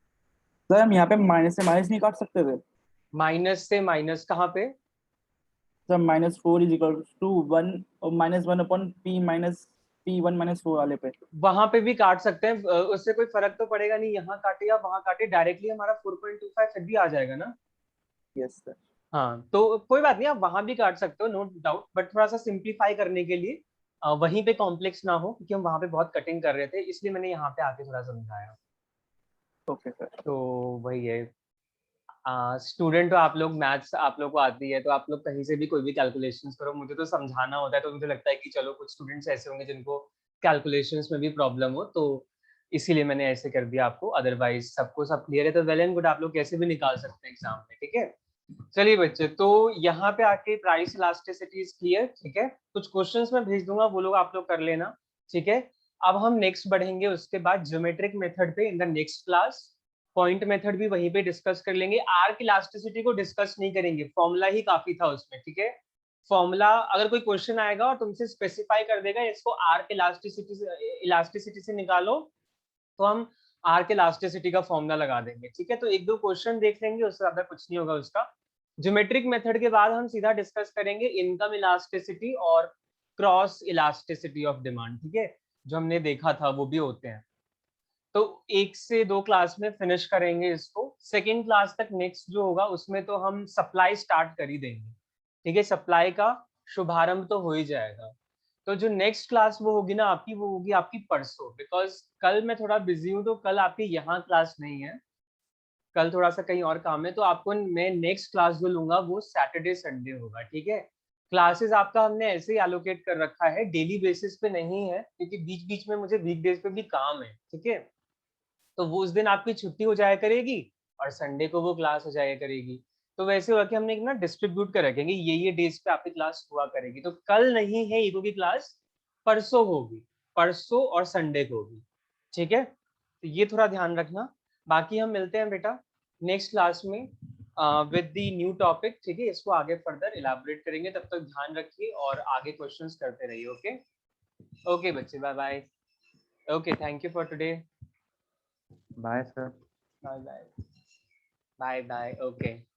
Speaker 4: सर हम यहाँ पे माइनस से माइनस नहीं काट सकते थे?
Speaker 1: माइनस से माइनस कहाँ पे?
Speaker 4: सर -4 इज इक्वल टू 1 और -1 अपॉन P1 -4 वाले पे।
Speaker 1: वहां पे भी काट सकते हैं, उससे कोई फर्क तो पड़ेगा नहीं, यहाँ काटे या वहां काटे, डायरेक्टली हमारा 4.25 फिर भी आ जाएगा ना।
Speaker 4: Yes sir.
Speaker 1: हाँ, तो कोई बात नहीं, आप वहां भी काट सकते हो, नो डाउट, बट थोड़ा सा सिंप्लीफाई करने के लिए वहीं पे कॉम्प्लेक्स ना हो, क्योंकि हम वहां पे बहुत कटिंग कर रहे थे, इसलिए मैंने यहाँ पे आके थोड़ा समझाया।
Speaker 4: Okay sir.
Speaker 1: तो वही है, स्टूडेंट हो आप लोग, मैथ्स आप लोग को आती है, तो आप लोग कहीं से भी कोई भी कैलकुलेशंस करो, मुझे तो समझाना होता है, तो मुझे लगता है कि चलो कुछ स्टूडेंट्स ऐसे होंगे जिनको कैलकुलेशंस में भी प्रॉब्लम हो, तो इसीलिए मैंने ऐसे कर दिया आपको। अदरवाइज सबको सब क्लियर है तो वेल एंड गुड, आप लोग कैसे भी निकाल सकते हैं एग्जाम में, ठीक है। चलिए बच्चे, तो यहाँ पे आके प्राइस इलास्टिसिटी इज क्लियर, ठीक है। कुछ क्वेश्चंस मैं भेज दूंगा, वो लोग आप लोग कर लेना, ठीक है। अब हम नेक्स्ट बढ़ेंगे उसके बाद ज्योमेट्रिक मेथड पे in the next class. Point method भी वहीं पे डिस्कस कर लेंगे, आर्क इलास्टिसिटी को डिस्कस नहीं करेंगे, फॉर्मूला ही काफी था उसमें, ठीक है। फॉर्मूला अगर कोई क्वेश्चन आएगा और तुमसे स्पेसिफाई कर देगा इसको आर्क इलास्टिसिटी से निकालो, तो हम आर्क इलास्टिसिटी का फॉर्मूला लगा देंगे, ठीक है। तो एक दो क्वेश्चन देख लेंगे, उससे ज्यादा कुछ नहीं होगा उसका। ज्योमेट्रिक मेथड के बाद हम सीधा डिस्कस करेंगे इनकम इलास्टिसिटी और क्रॉस इलास्टिसिटी ऑफ डिमांड, ठीक है, जो हमने देखा था वो भी होते हैं। तो 1 से 2 क्लास में फिनिश करेंगे इसको। सेकेंड क्लास तक नेक्स्ट जो होगा उसमें तो हम सप्लाई स्टार्ट कर ही देंगे, ठीक है, सप्लाई का शुभारंभ तो हो ही जाएगा। तो जो नेक्स्ट क्लास वो होगी ना आपकी, वो होगी आपकी परसों, बिकॉज कल मैं थोड़ा बिजी हूँ, तो कल आपकी यहाँ क्लास नहीं है, कल थोड़ा सा कहीं और काम है, तो आपको मैं नेक्स्ट क्लास जो लूंगा वो सैटरडे संडे होगा, ठीक है। क्लासेस आपका हमने ऐसे ही एलोकेट कर रखा है, डेली बेसिस पे नहीं है, क्योंकि बीच बीच में मुझे वीकडेज पे भी काम है, ठीक है। तो वो उस दिन आपकी छुट्टी हो जाया करेगी और संडे को वो क्लास हो जाया करेगी। तो वैसे हुआ कि हमने एक ना डिस्ट्रीब्यूट कर रखेंगे, ये डेज पे आपकी क्लास हुआ करेगी। तो कल नहीं है ईगो की क्लास, परसों होगी, परसों और संडे को होगी, ठीक है। तो ये थोड़ा ध्यान रखना। बाकी हम मिलते हैं बेटा नेक्स्ट क्लास में। विद द न्यू टॉपिक, ठीक है, इसको आगे फर्दर इलैबोरेट करेंगे, तब तक ध्यान रखिए और आगे क्वेश्चंस करते रहिए। ओके ओके बच्चे, bye bye. Okay, thank you for today.
Speaker 5: Bye sir.
Speaker 1: Bye bye bye bye. Okay.